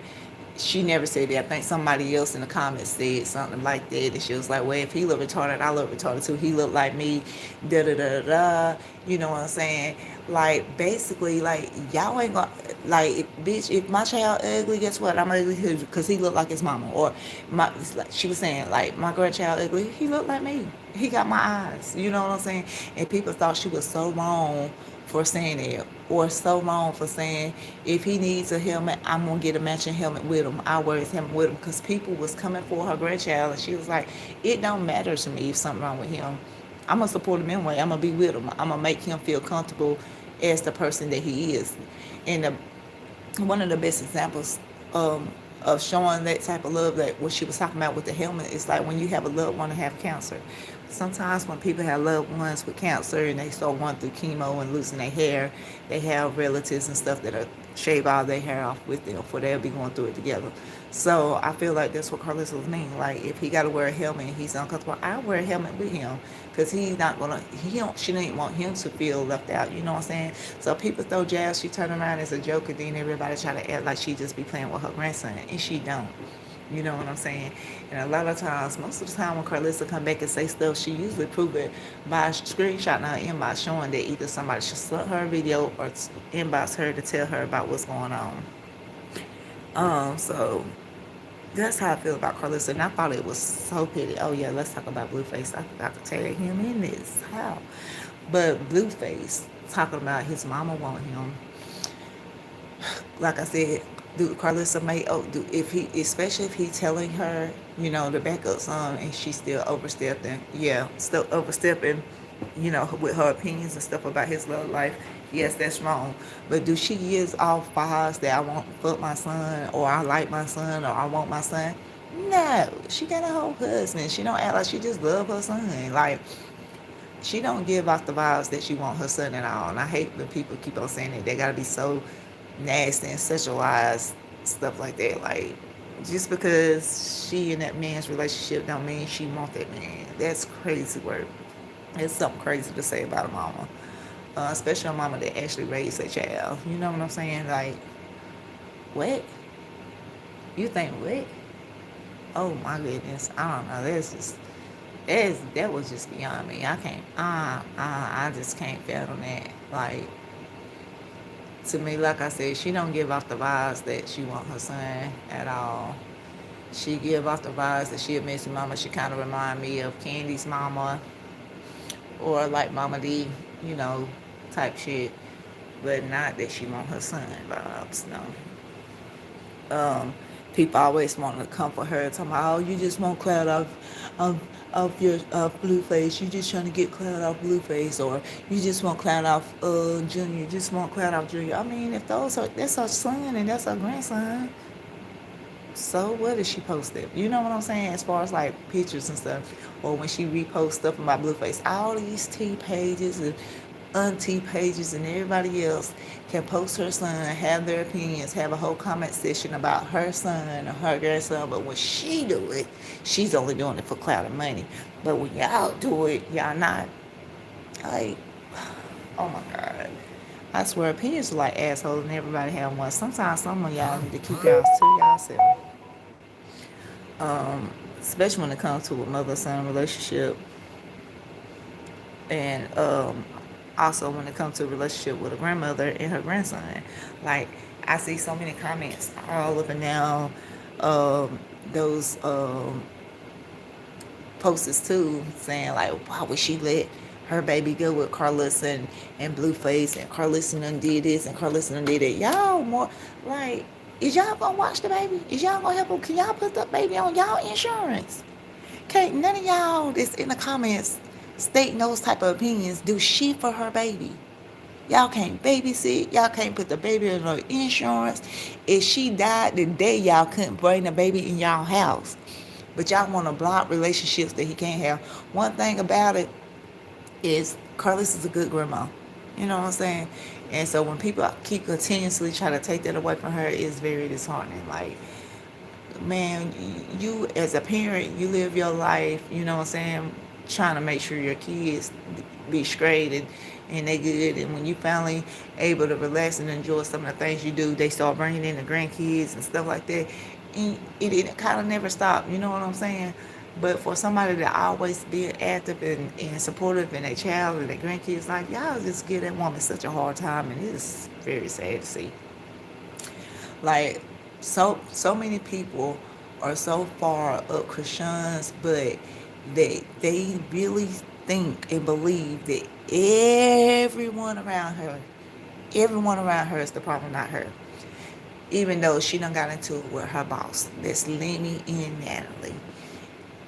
She never said that. I think somebody else in the comments said something like that. And she was like, well, if he look retarded, I look retarded too. He look like me, da da da da. You know what I'm saying? Like, basically, like, y'all ain't gonna, like, bitch, if my child ugly, guess what? I'm ugly too, because he look like his mama. Or, like she was saying, like, my grandchild ugly, he looked like me. He got my eyes. You know what I'm saying? And people thought she was so wrong for saying that, or so wrong for saying if he needs a helmet, I'm gonna get a matching helmet with him. I wear his helmet with him, because people was coming for her grandchild, and she was like, it don't matter to me if something wrong with him. I'm gonna support him anyway. I'm gonna be with him. I'm gonna make him feel comfortable as the person that he is. And one of the best examples of showing that type of love, that what she was talking about with the helmet, is like when you have a loved one that have cancer. Sometimes when people have loved ones with cancer and they start going through chemo and losing their hair, they have relatives and stuff that are shave all their hair off with them, for they'll be going through it together. So I feel like that's what Carlos was mean. Like, if he got to wear a helmet and he's uncomfortable, I wear a helmet with him, because he's not gonna. She didn't want him to feel left out. You know what I'm saying? So people throw jazz. She turn around as a joke, and then everybody try to act like she just be playing with her grandson, and she don't. You know what I'm saying? And a lot of times, most of the time when Carlissa come back and say stuff, she usually prove it by screenshotting her inbox, showing that either somebody should slut her video or inbox her to tell her about what's going on. So that's how I feel about Carlissa. And I thought it was so petty. Oh yeah, let's talk about Blueface. I forgot to tag him in this. How? But Blueface talking about his mama want him. Like I said, do Carlissa may if he, especially if he telling her, to back up some, and she still overstepping, still overstepping, with her opinions and stuff about his love life. Yes, that's wrong. But do she use all vibes that I want to fuck my son, or I like my son, or I want my son? No, she got a whole husband. She don't act like she just love her son. Like, she don't give off the vibes that she want her son at all. And I hate when people keep on saying that. They gotta be so nasty and sexualized stuff like that. Like, just because she in that man's relationship don't mean she want that man. That's crazy work. It's something crazy to say about a mama, especially a mama that actually raised a child. You know what I'm saying? Like, what? You think what? Oh my goodness, I don't know. That was just beyond me. I can't. I just can't fathom that. Like, to me, like I said, she don't give off the vibes that she want her son at all. She give off the vibes that she a messy mama. She kind of remind me of Candy's mama, or like Mama D, type shit. But not that she want her son vibes, no. People always want to comfort her, talking about, oh, you just want cloud of your Blueface. You just trying to get cloud off Blueface, or you just want cloud off Junior. You just want cloud off Junior. I mean, if that's her son and that's her grandson, so what is she posted? You know what I'm saying? As far as like pictures and stuff, or when she reposts stuff about Blueface, all these T pages and auntie pages and everybody else can post her son, have their opinions, have a whole comment section about her son or her grandson. But when she do it, she's only doing it for clout and money. But when y'all do it, y'all not. Like, oh my God. I swear, opinions are like assholes, and everybody have one. Sometimes some of y'all need to keep y'all to yourself. especially when it comes to a mother-son relationship, and also when it comes to a relationship with a grandmother and her grandson. Like, I see so many comments all up and down those posts too, saying like, why would she let her baby go with Carlos and Blueface, and Carlos done did this and Carlos done did it. Y'all more like, is y'all gonna watch the baby? Is y'all gonna help him? Can y'all put the baby on y'all insurance? Can't none of y'all that's in the comments stating those type of opinions do shit for her baby. Y'all can't babysit. Y'all can't put the baby on her insurance. If she died today, y'all couldn't bring the baby in y'all house. But y'all want to block relationships that he can't have. One thing about it is Carlos is a good grandma. You know what I'm saying? And so when people keep continuously trying to take that away from her, it's very disheartening. Like, man, you as a parent, you live your life, you know what I'm saying, trying to make sure your kids be straight and they good. And when you finally able to relax and enjoy some of the things you do, they start bringing in the grandkids and stuff like that. And it kind of never stopped, you know what I'm saying? But for somebody to always be active and supportive in their child and their grandkids' life, y'all just give that woman such a hard time, and it's very sad to see. Like, so many people are so far up Chrisean's, but they really think and believe that everyone around her is the problem, not her. Even though she done got into it with her boss, that's Lenny and Natalie.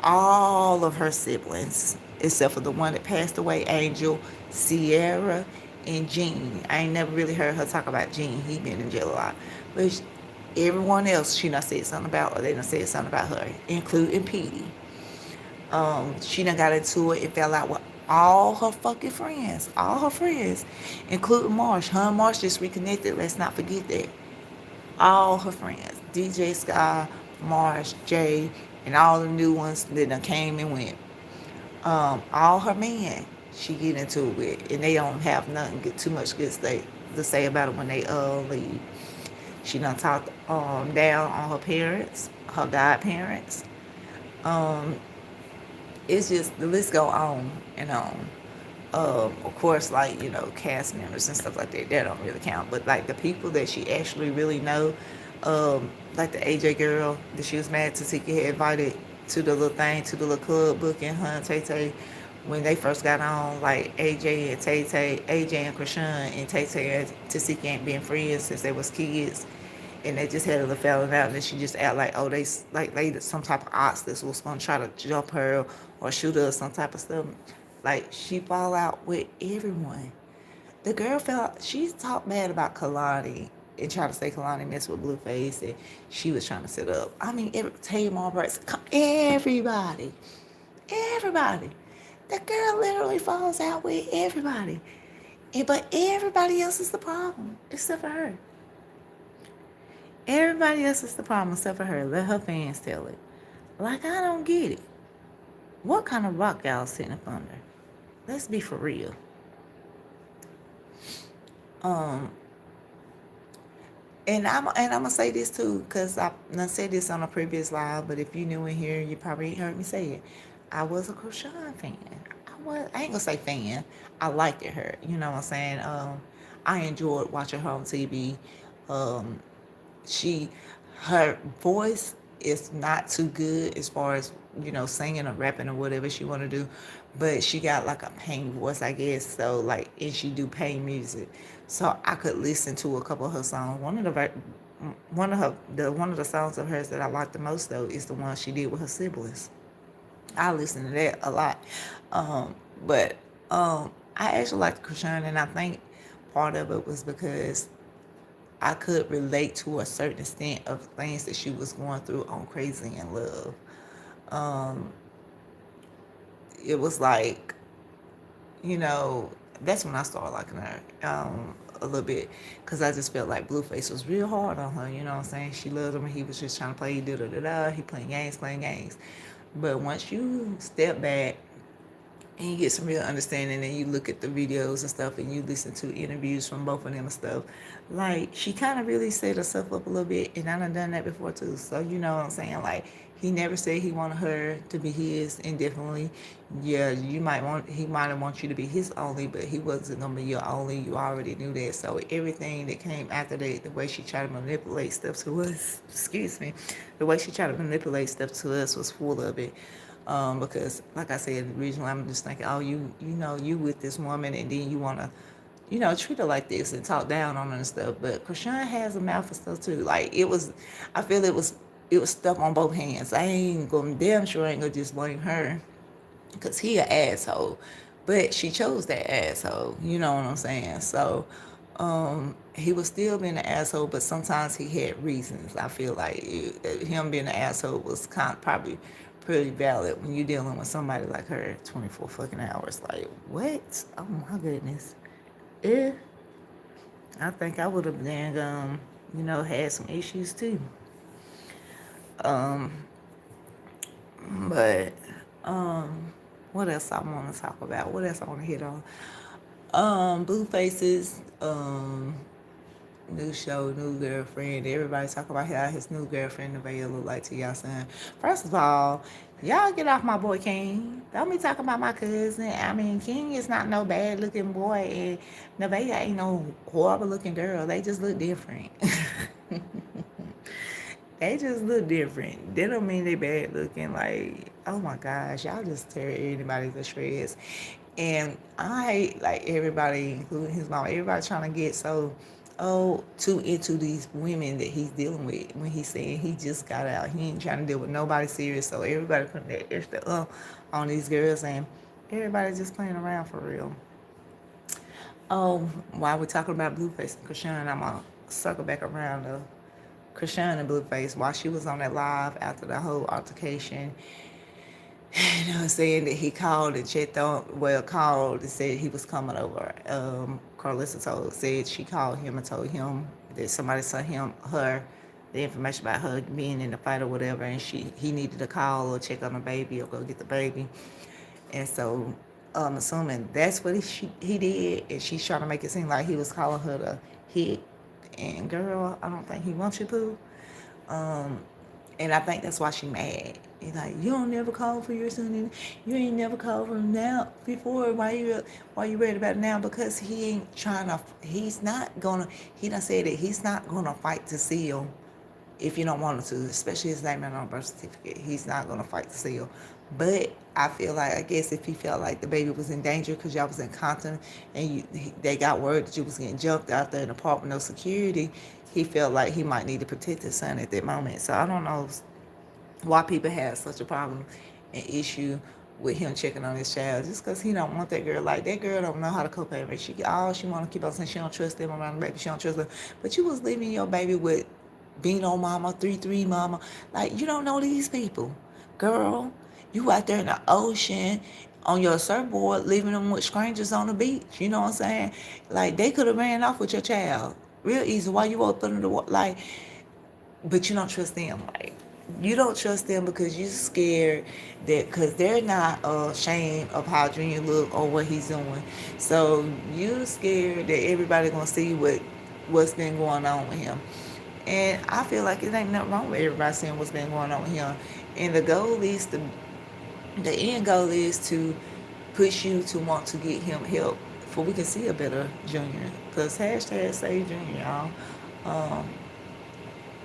All of her siblings, except for the one that passed away, Angel, Sierra, and Gene. I ain't never really heard her talk about Gene. He been in jail a lot. But everyone else, she done said something about, or they done said something about her, including Petey. She done got into it and fell out with all her friends, including Marsh. Her and Marsh just reconnected. Let's not forget that. All her friends, DJ Sky, Marsh, Jay, and all the new ones that done came and went. All her men, she get into it with, and they don't have nothing get too much good to say about it when they leave. She done talked down on her parents, her godparents. Um, it's just the list go on and on. Of course, like, cast members and stuff like that don't really count. But like the people that she actually really know, like the AJ girl that she was mad to Tiki had invited to the little thing, to the little club booking, her and Tay Tay, when they first got on, like AJ and Tay Tay, AJ and Chrisean and Tay Tay and Tasiki ain't been friends since they was kids. And they just had a little falling out, and then she just act like, oh, they some type of ox that was gonna try to jump her or shoot her or some type of stuff. Like, she fall out with everyone. The girl she talked bad about Kalani and tried to say Kalani messed with Blueface, and she was trying to set up. I mean, Tamar Bright, everybody. The girl literally falls out with everybody. But everybody else is the problem, except for her. Everybody else is the problem except for her. Let her fans tell it. Like, I don't get it. What kind of rock y'all sitting up under? Let's be for real. Um, and I'm gonna say this too, because I said this on a previous live. But if you new in here, you probably ain't heard me say it. I was a Chrisean fan. I ain't gonna say fan. I liked her. You know what I'm saying? I enjoyed watching her on TV. Um, she her voice is not too good as far as singing or rapping or whatever she want to do, but she got like a pain voice, I guess. So like, and she do pain music, so I could listen to a couple of her songs. One of the songs of hers that I like the most though is the one she did with her siblings. I listen to that a lot. But I actually liked Chrisean, and I think part of it was because I could relate to a certain extent of things that she was going through on Crazy in Love. Um, it was like, that's when I started liking her a little bit, because I just felt like Blueface was real hard on her. You know what I'm saying? She loved him, and he was just trying to play da da da da. He playing games. But once you step back and you get some real understanding, and you look at the videos and stuff, and you listen to interviews from both of them and stuff. Like, she kind of really set herself up a little bit, and I done that before too. So you know what I'm saying? Like, he never said he wanted her to be his indefinitely. Yeah, he might have want you to be his only, but he wasn't gonna be your only. You already knew that. So everything that came after that, the way she tried to manipulate stuff to us, excuse me, the way she tried to manipulate stuff to us was full of it. Because like I said, originally I'm just thinking, oh, you with this woman, and then you wanna, treat her like this and talk down on her and stuff. But Chrisean has a mouth for stuff too. Like, I feel it was stuff on both hands. I ain't gonna damn sure ain't gonna just blame her, because he an asshole, but she chose that asshole. You know what I'm saying? So he was still being an asshole, but sometimes he had reasons. I feel like him being an asshole was probably pretty valid when you're dealing with somebody like her 24 fucking hours. Like, what? Oh my goodness. Eh, I think I would have then, had some issues too. Um, but what else I want to talk about? What else I want to hit on? Blue Faces, new show, new girlfriend. Everybody talk about how his new girlfriend Nevaeh look like to y'all son. First of all, y'all get off my boy King. Don't be talking about my cousin. I mean, King is not no bad looking boy, and Nevaeh ain't no horrible looking girl. They just look different. They just look different. They don't mean they bad looking. Like, oh my gosh, y'all just tear anybody to shreds. And I like everybody, including his mom, everybody trying to get too into these women that he's dealing with. When he's saying he just got out, he ain't trying to deal with nobody serious. So everybody putting that extra on these girls, and everybody just playing around for real. Oh, while we're talking about Blueface and Chrisean, I'm gonna circle back around to Chrisean and Blueface while she was on that live after the whole altercation. Saying that he called and checked on, called and said he was coming over. Carlissa said she called him and told him that somebody sent her the information about her being in the fight or whatever, and he needed to call or check on the baby or go get the baby. And so I'm assuming that's what he did, and she's trying to make it seem like he was calling her to hit. And girl, I don't think he wants you to. And I think that's why she mad. He's like, you don't never call for your son, and you ain't never called for him now before. Why you ready about it now? Because he ain't trying to. He's not gonna. He done said that he's not gonna fight to seal if you don't want him to, especially his name on a birth certificate. He's not gonna fight to seal. But I feel like, I guess if he felt like the baby was in danger because y'all was in Compton and they got word that you was getting jumped out there in the park with no security, he felt like he might need to protect his son at that moment. So I don't know why people have such a problem and issue with him checking on his child, just because he don't want that girl. Like, that girl don't know how to co-parent. She want to keep on saying she don't trust them around the baby. She don't trust them. But you was leaving your baby with Beano mama, 3-3 mama. Like, you don't know these people. Girl, you out there in the ocean on your surfboard, leaving them with strangers on the beach. You know what I'm saying? Like, they could have ran off with your child real easy while you up under the water. Like, but you don't trust them. Like, you don't trust them because you're scared that, because they're not ashamed of how Junior look or what he's doing. So you're scared that everybody gonna see what's been going on with him. And I feel like it ain't nothing wrong with everybody seeing what's been going on with him. And the end goal is to push you to want to get him help, for we can see a better Junior. Because hashtag save Junior, y'all.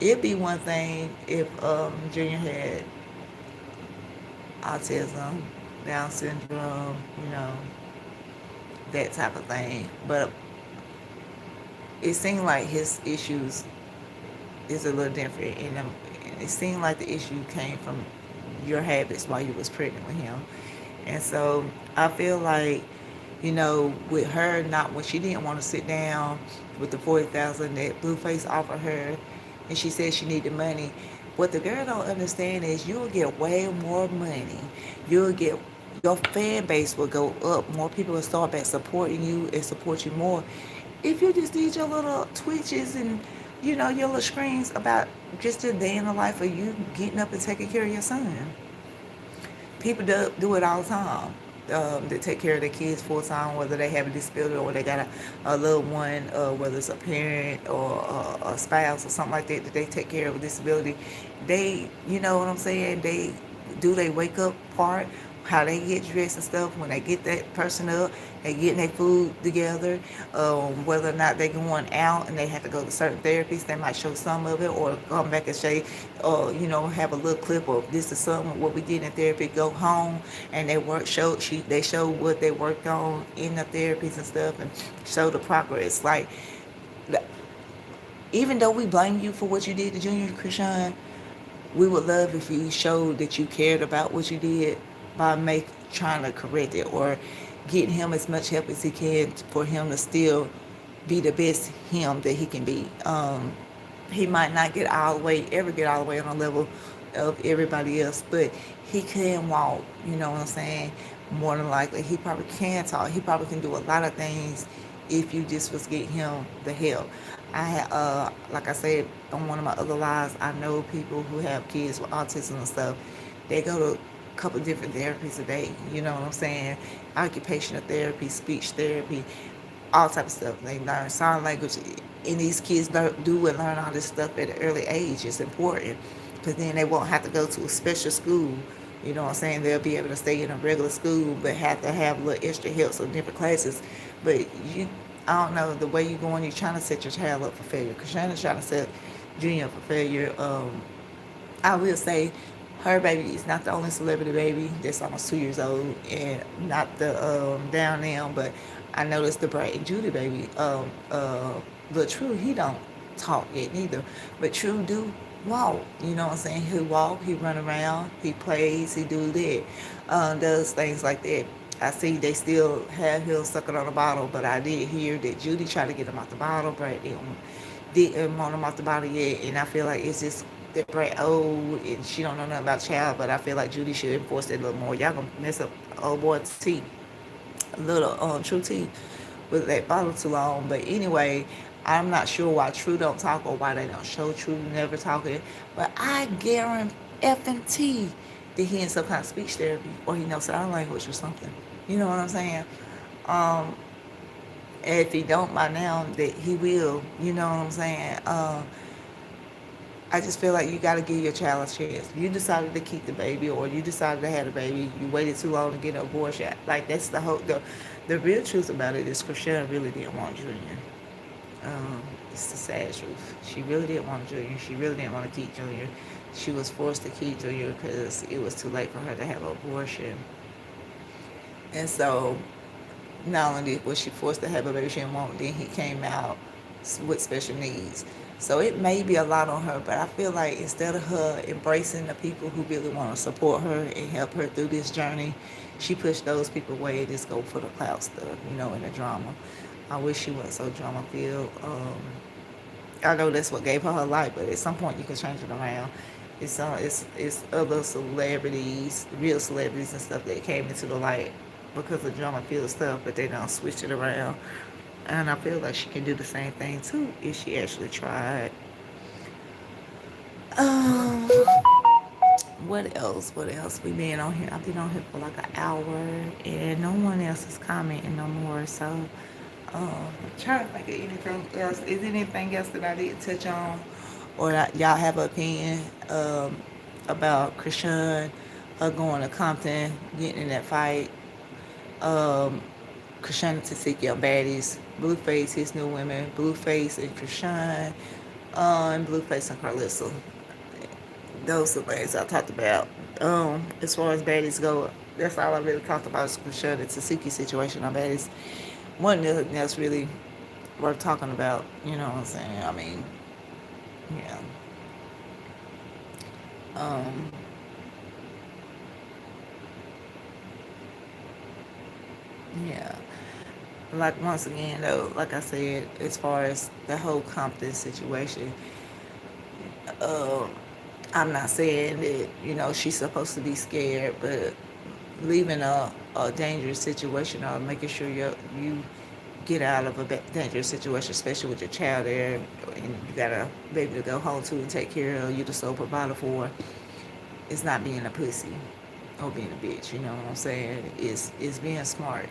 It'd be one thing if Junior had autism, Down syndrome, that type of thing. But it seemed like his issues is a little different, and it seemed like the issue came from your habits while you was pregnant with him. And so I feel like, with her not, when she didn't want to sit down with the 40,000 that Blueface offered her, and she said she needed money. What the girl don't understand is you'll get way more money. Your fan base will go up. More people will start back supporting you and support you more if you just did your little twitches and your little screams about just a day in the life of you getting up and taking care of your son. People do it all the time. that take care of their kids full time, whether they have a disability or they got a little one, whether it's a parent or a spouse or something like that, that they take care of a disability. They, you know what I'm saying? They do they wake up part, how they get dressed and stuff when they get that person up, they getting their food together, whether or not they going out and they have to go to certain therapies, they might show some of it or come back and say, have a little clip of this is some of what we did in therapy, go home and they show what they worked on in the therapies and stuff and show the progress. Like, even though we blame you for what you did to Junior Chrisean, we would love if you showed that you cared about what you did by trying to correct it or getting him as much help as he can for him to still be the best him that he can be. He might not ever get all the way on the level of everybody else, but he can walk, you know what I'm saying? More than likely, he probably can talk. He probably can do a lot of things if you just was getting him the help. Like I said on one of my other lives, I know people who have kids with autism and stuff. They go to a couple different therapies a day. You know what I'm saying? Occupational therapy, speech therapy, all type of stuff. They learn sign language, and these kids do and learn all this stuff at an early age. It's important because then they won't have to go to a special school. You know what I'm saying? They'll be able to stay in a regular school, but have to have a little extra help, so different classes. But I don't know, the way you're going, you're trying to set your child up for failure. Chrisean is trying to set Junior up for failure. I will say her baby is not the only celebrity baby that's almost 2 years old, and not the down now, but I noticed the Brad and Judy baby. But True, he don't talk yet neither, but True do walk. You know what I'm saying? He walk, he run around, he plays, he do that, does things like that. I see they still have him sucking on the bottle, but I did hear that Judy tried to get him out the bottle. Brad didn't want him out the bottle yet, and I feel like it's just that Brad old and she don't know nothing about child, but I feel like Judy should enforce it a little more. Y'all gonna mess up old boy teeth, little True teeth with that bottle too long. But anyway, I'm not sure why True don't talk or why they don't show True never talking, but I guarantee that he in some kind of speech therapy or he knows sign language or something. You know what I'm saying? Um, and if he don't by now, that he will. You know what I'm saying? I just feel like you got to give your child a chance. You decided to keep the baby, or you decided to have a baby. You waited too long to get an abortion. Like, that's the real truth about it is Chrisean really didn't want Junior. It's the sad truth. She really didn't want Junior. She really didn't want to keep Junior. She was forced to keep Junior because it was too late for her to have an abortion. And so, not only was she forced to have a baby she didn't want, then he came out with special needs. So it may be a lot on her, but I feel like instead of her embracing the people who really want to support her and help her through this journey, she pushed those people away and just go for the clout stuff, and the drama. I wish she wasn't so drama filled. I know that's what gave her life, but at some point you can change it around. It's other celebrities, real celebrities and stuff that came into the light because of drama filled stuff, but they don't switch it around. And I feel like she can do the same thing too if she actually tried. Um, what else? What else? We been on here. I've been on here for like an hour, and no one else is commenting no more. So, I'm trying to think of anything else. Is there anything else that I didn't touch on, or that y'all have an opinion about Chrisean going to Compton, getting in that fight? Um, Chrisean and Compton Baddies, Blueface, his new women, Blueface and Chrisean, and Blueface and Carlissa. Those are the things I talked about. As far as Baddies go, that's all I really talked about is Chrisean and Tasuki situation on Baddies. One nothing else really worth talking about, you know what I'm saying? I mean, yeah. Um, yeah. Like, once again though, like I said, as far as the whole Compton situation, uh, I'm not saying that she's supposed to be scared, but leaving a dangerous situation or making sure you get out of a dangerous situation, especially with your child there, and you got a baby to go home to and take care of, you the sole provider for, is not being a pussy. or being a bitch. You know what I'm saying? It's being smart.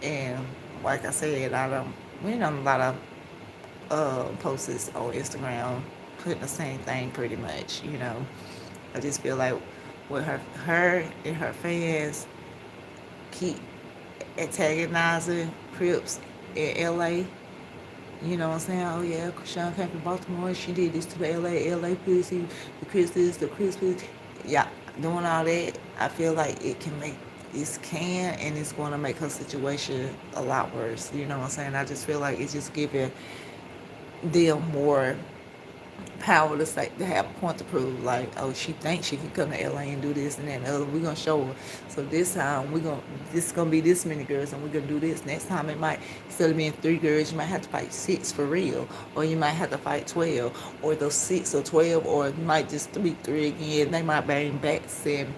And like I said, I don't. We done a lot of posts on Instagram putting the same thing pretty much. You know, I just feel like with her and her fans keep antagonizing Crips in LA. You know what I'm saying? Oh yeah, Chrisean came from Baltimore. She did this to the LA pussy, the Chris this, the Chris this. Yeah, doing all that, I feel like it can and it's going to make her situation a lot worse. You know what I'm saying? I just feel like it's just giving them more power to say to have a point to prove. Like, oh, she thinks she can come to LA and do this and that and the other. We're gonna show her. So this time this is gonna be this many girls and we're gonna do this. Next time it might, instead of being 3 girls, you might have to fight 6 for real, or you might have to fight 12, or those 6 or 12, or it might just be 3 again. They might bring bats and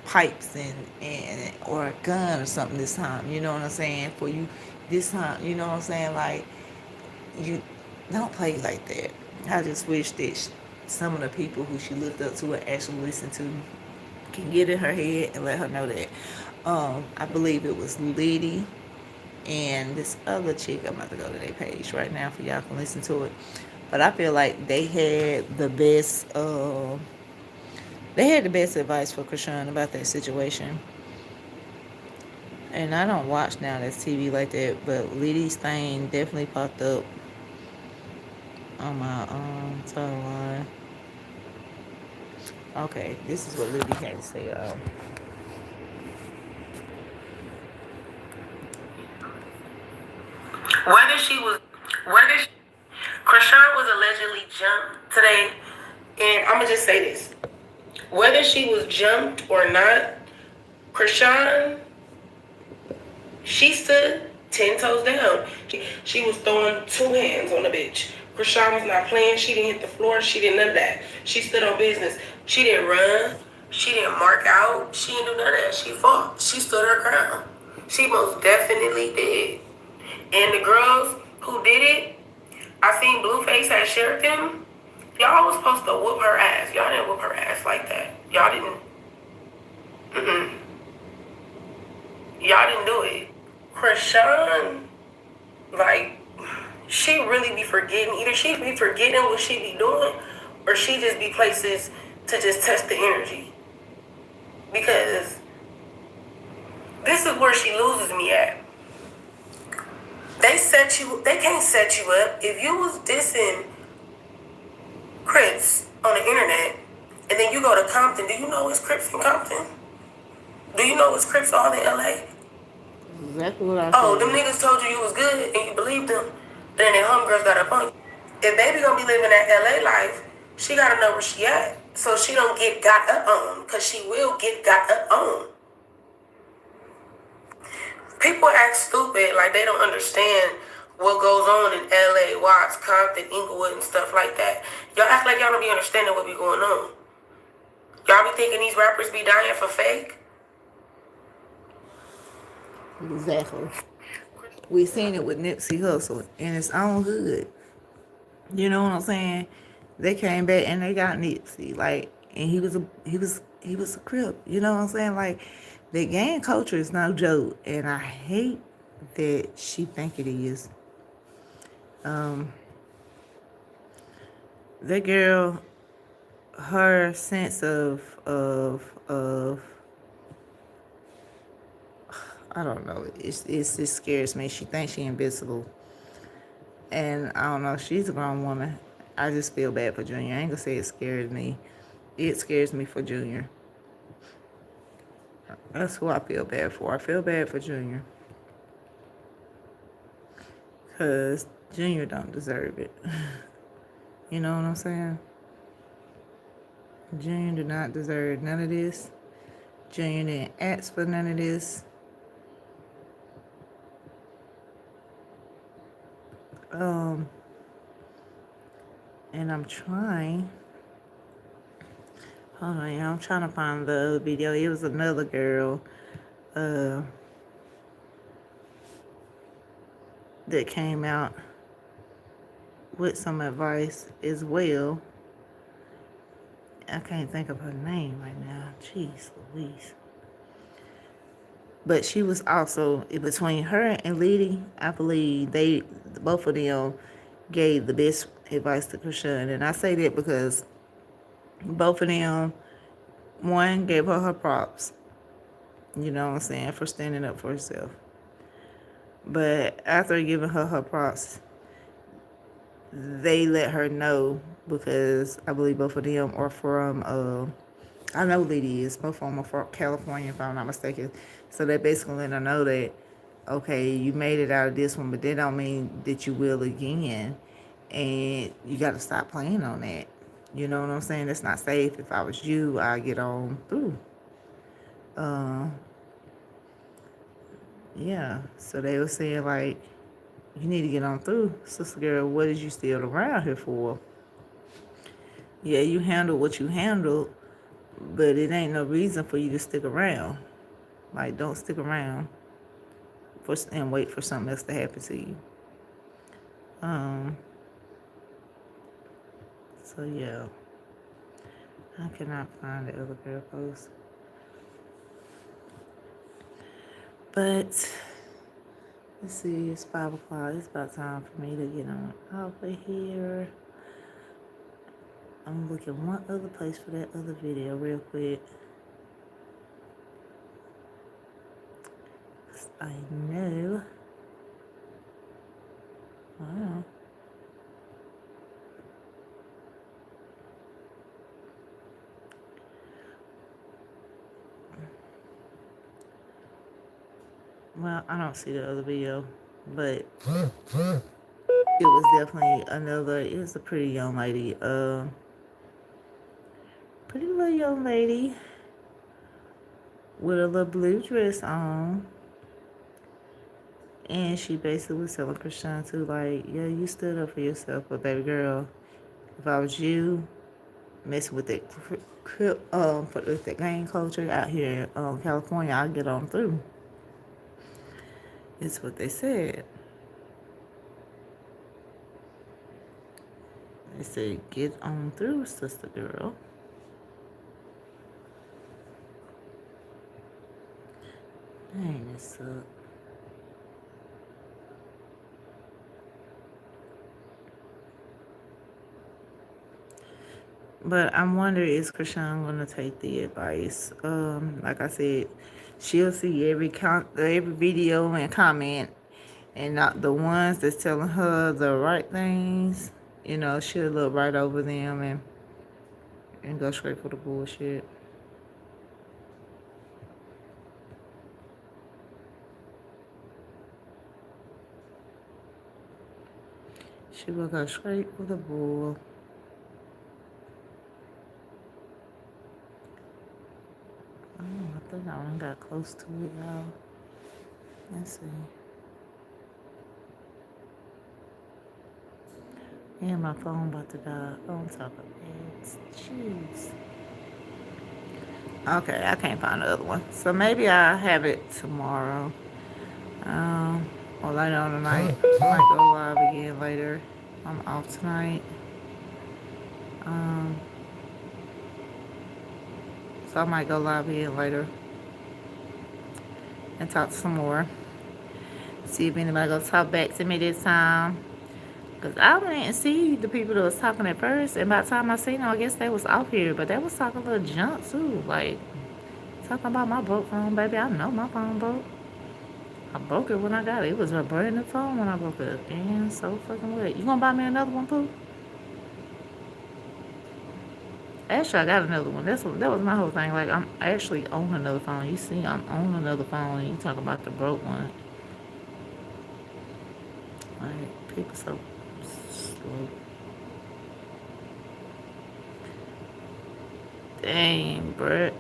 pipes and or a gun or something this time. You know what I'm saying? For you this time, you know what I'm saying? Like, you don't play like that. I just wish that some of the people who she looked up to and actually listened to can get in her head and let her know that. I believe it was Liddy and this other chick. I'm about to go to their page right now for y'all can listen to it. But I feel like they had the best. They had the best advice for Chrisean about that situation. And I don't watch now that's TV like that, but Liddy's thing definitely popped up on my timeline. Okay, this is what Liddy had to say. Whether she was, whether she, Chrisean was allegedly jumped today, and I'm gonna just say this: whether she was jumped or not, Chrisean, she stood 10 toes down. She was throwing 2 hands on the bitch. Chrisean was not playing. She didn't hit the floor. She didn't none of that. She stood on business. She didn't run. She didn't mark out. She didn't do none of that. She fought. She stood her ground. She most definitely did. And the girls who did it, I seen Blueface had shared them. Y'all was supposed to whoop her ass. Y'all didn't whoop her ass like that. Y'all didn't. Mm-mm. Y'all didn't do it. Chrisean, like, she really be forgetting. Either she be forgetting what she be doing, or she just be places to just test the energy. Because this is where she loses me at. They can't set you up. If you was dissing Crips on the internet, and then you go to Compton, do you know it's Crips in Compton? Do you know it's Crips all in LA? Exactly what I Oh, them said. niggas told you was good and you believed them. Then their homegirls got up on you. If baby gonna be living that LA life, she gotta know where she at. So she don't get got up on. Cause she will get got up on. People act stupid, like they don't understand what goes on in LA, Watts, Compton, Inglewood, and stuff like that. Y'all act like y'all don't be understanding what be going on. Y'all be thinking these rappers be dying for fake? Exactly. We seen it with Nipsey Hussle in his own hood. You know what I'm saying? They came back and they got Nipsey, like, and he was a Crip. You know what I'm saying? Like, the gang culture is no joke, and I hate that she think it is. Um, that girl, her sense of I don't know. It scares me. She thinks she invincible, and I don't know. She's a grown woman. I just feel bad for Junior. I ain't gonna say it scares me. It scares me for Junior. That's who I feel bad for. I feel bad for Junior. Because Junior don't deserve it. You know what I'm saying? Junior do not deserve none of this. Junior didn't ask for none of this. Um, and I'm trying. Hold on, y'all. I'm trying to find the other video. It was another girl that came out with some advice as well. I can't think of her name right now. Jeez Louise. But she was also between her and Liddy. I believe they both of them gave the best advice to Chrisean, and I say that because both of them, one gave her props. You know what I'm saying, for standing up for herself. But after giving her props, they let her know, because I believe both of them are from I know Liddy is. Both of them are from California, if I'm not mistaken. So they basically let her know that, okay, you made it out of this one, but that don't mean that you will again. And you got to stop playing on that. You know what I'm saying? That's not safe. If I was you, I'd get on through. Uh, yeah. So they were saying, like, you need to get on through. Sister girl, what is you still around here for? Yeah, you handled what you handled, but it ain't no reason for you to stick around. Like, don't stick around and wait for something else to happen to you. Um. So yeah, I cannot find the other girl post, but let's see. It's 5 o'clock. It's about time for me to get on over here. I'm looking one other place for that other video real quick. I know. Wow. Well, I don't see the other video, but it was definitely another. It was a pretty young lady. Pretty little young lady with a little blue dress on. And she basically was telling Chrisean too, like, yeah, you stood up for yourself, but baby girl, if I was you, messing with that with that gang culture out here in California, I'd get on through. It's what they said. They said, get on through, sister girl. Dang, this sucks. But I'm wondering, is Chrisean gonna take the advice? Like I said, she'll see every video and comment, and not the ones that's telling her the right things. You know, she'll look right over them and go straight for the bullshit. She will go straight for the bull. Oh, I think I only got close to it, y'all. Let's see. And my phone about to die. On top of it. Jeez. Okay, I can't find the other one. So maybe I'll have it tomorrow. Or later on tonight. I might go live again later. I'm off tonight. So I might go live again later and talk some more. See if anybody gonna talk back to me this time. Because I didn't see the people that was talking at first. And by the time I seen them, I guess they was off here. But they was talking a little junk too. Like, talking about my broke phone, baby. I know my phone broke. I broke it when I got it. It was a brand new phone when I broke it. And so fucking what? You gonna buy me another one, Pooh? Actually, I got another one. That was my whole thing. Like, I'm actually on another phone. You see, I'm on another phone. And you talk about the broke one. Like, people so slow. Dang, Brett.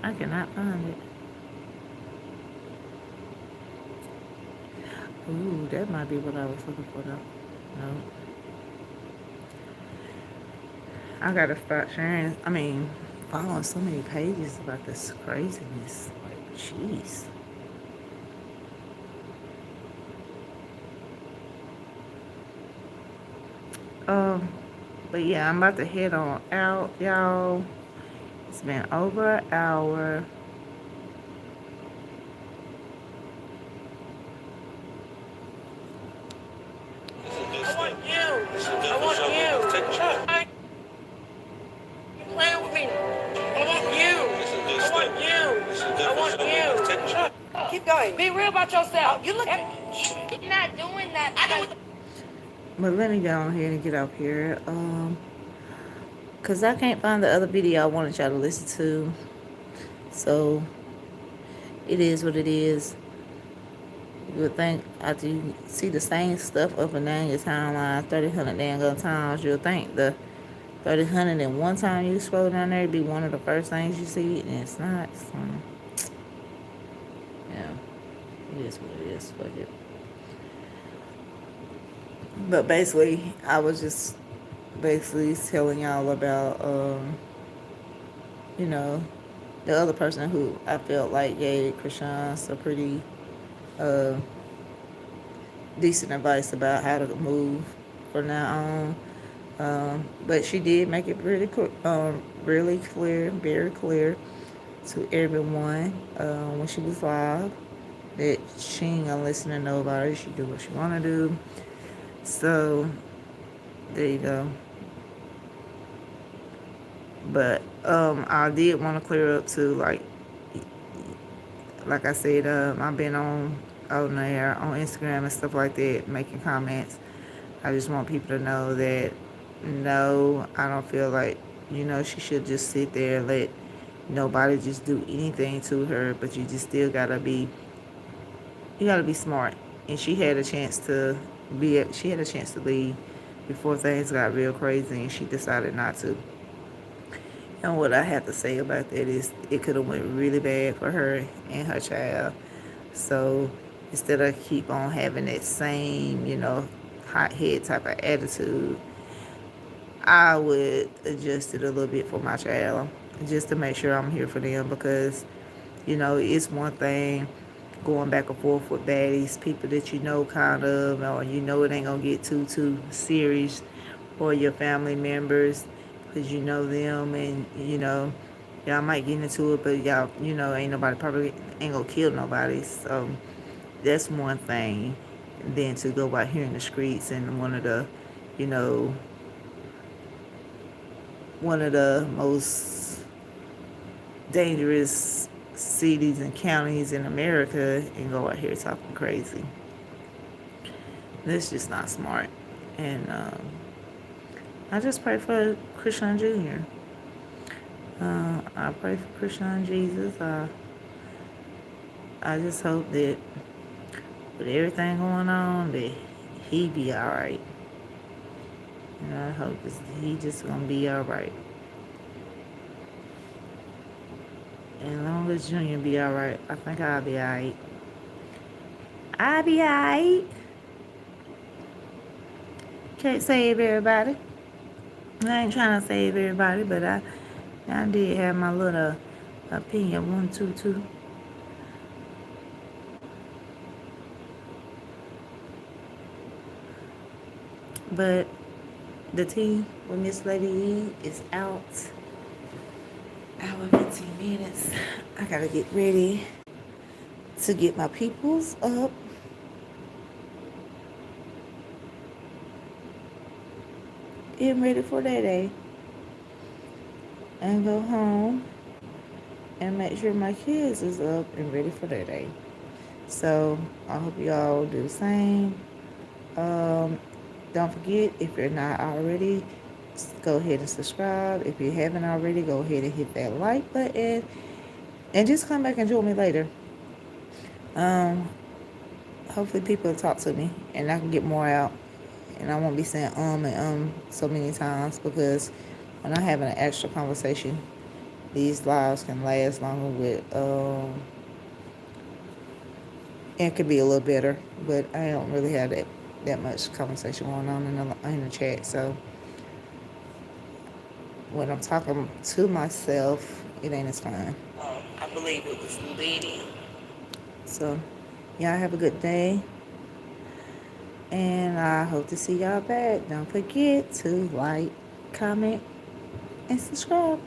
I cannot find it. Ooh, that might be what I was looking for, though. No. I gotta start sharing. Following so many pages about this craziness. Like, jeez. But yeah, I'm about to head on out, y'all. It's been over an hour. I want you. I want you. Play with me. I want you. I want you. I want you. Keep going. Be real about yourself. You look. You're not doing that. But let me go on here and get up here. Cause I can't find the other video I wanted y'all to listen to. So it is what it is. You would think after you see the same stuff up and down your timeline 3,000 dang other times, you'll think the 3,001 time you scroll down there be one of the first things you see, and it's not. So, yeah, it is what it is. Fuck it. But basically, I was just basically telling y'all about, you know, the other person who I felt like gave Chrisean some pretty uh, decent advice about how to move from now on. But she did make it really clear, very clear to everyone when she was live that she ain't gonna listen to nobody. She do what she wanna do. So there you go. But I did want to clear up too, like I said, I've been on there on Instagram and stuff like that, making comments. I just want people to know that no, I don't feel like, she should just sit there and let nobody just do anything to her, but you just still you gotta be smart. And she had a chance to leave before things got real crazy, and she decided not to. And what I have to say about that is it could have went really bad for her and her child. So instead of keep on having that same, hot head type of attitude, I would adjust it a little bit for my child just to make sure I'm here for them, because, it's one thing going back and forth with baddies, people that kind of, or it ain't gonna get too serious, or your family members, because you know them, and y'all might get into it, but y'all, ain't nobody probably ain't gonna kill nobody. So that's one thing. And then to go out here in the streets and one of the most dangerous cities and counties in America and go out here talking crazy. That's just not smart. And I just pray for Chrisean Jr. I pray for Chrisean Jesus. I just hope that with everything going on, that he be all right. And I hope he just gonna be all right. And as long as Junior be all right, I think I'll be all right. I'll be all right. Can't save everybody. I ain't trying to save everybody, but I did have my little opinion. 1, 2, 2. But the tea with Miss Lady E is out. Hour 15 minutes. I gotta get ready to get my peoples up. Getting ready for that day. And go home and make sure my kids is up and ready for their day. So I hope y'all do the same. Don't forget, if you're not already, go ahead and subscribe. If you haven't already, go ahead and hit that like button. And just come back and join me later. Hopefully people will talk to me and I can get more out. And I won't be saying and so many times, because when I'm having an extra conversation, these lives can last longer with and could be a little better. But I don't really have that much conversation going on in the chat. So when I'm talking to myself, it ain't as fun. I believe it was Liddy. So y'all have a good day. And I hope to see y'all back. Don't forget to like, comment, and subscribe.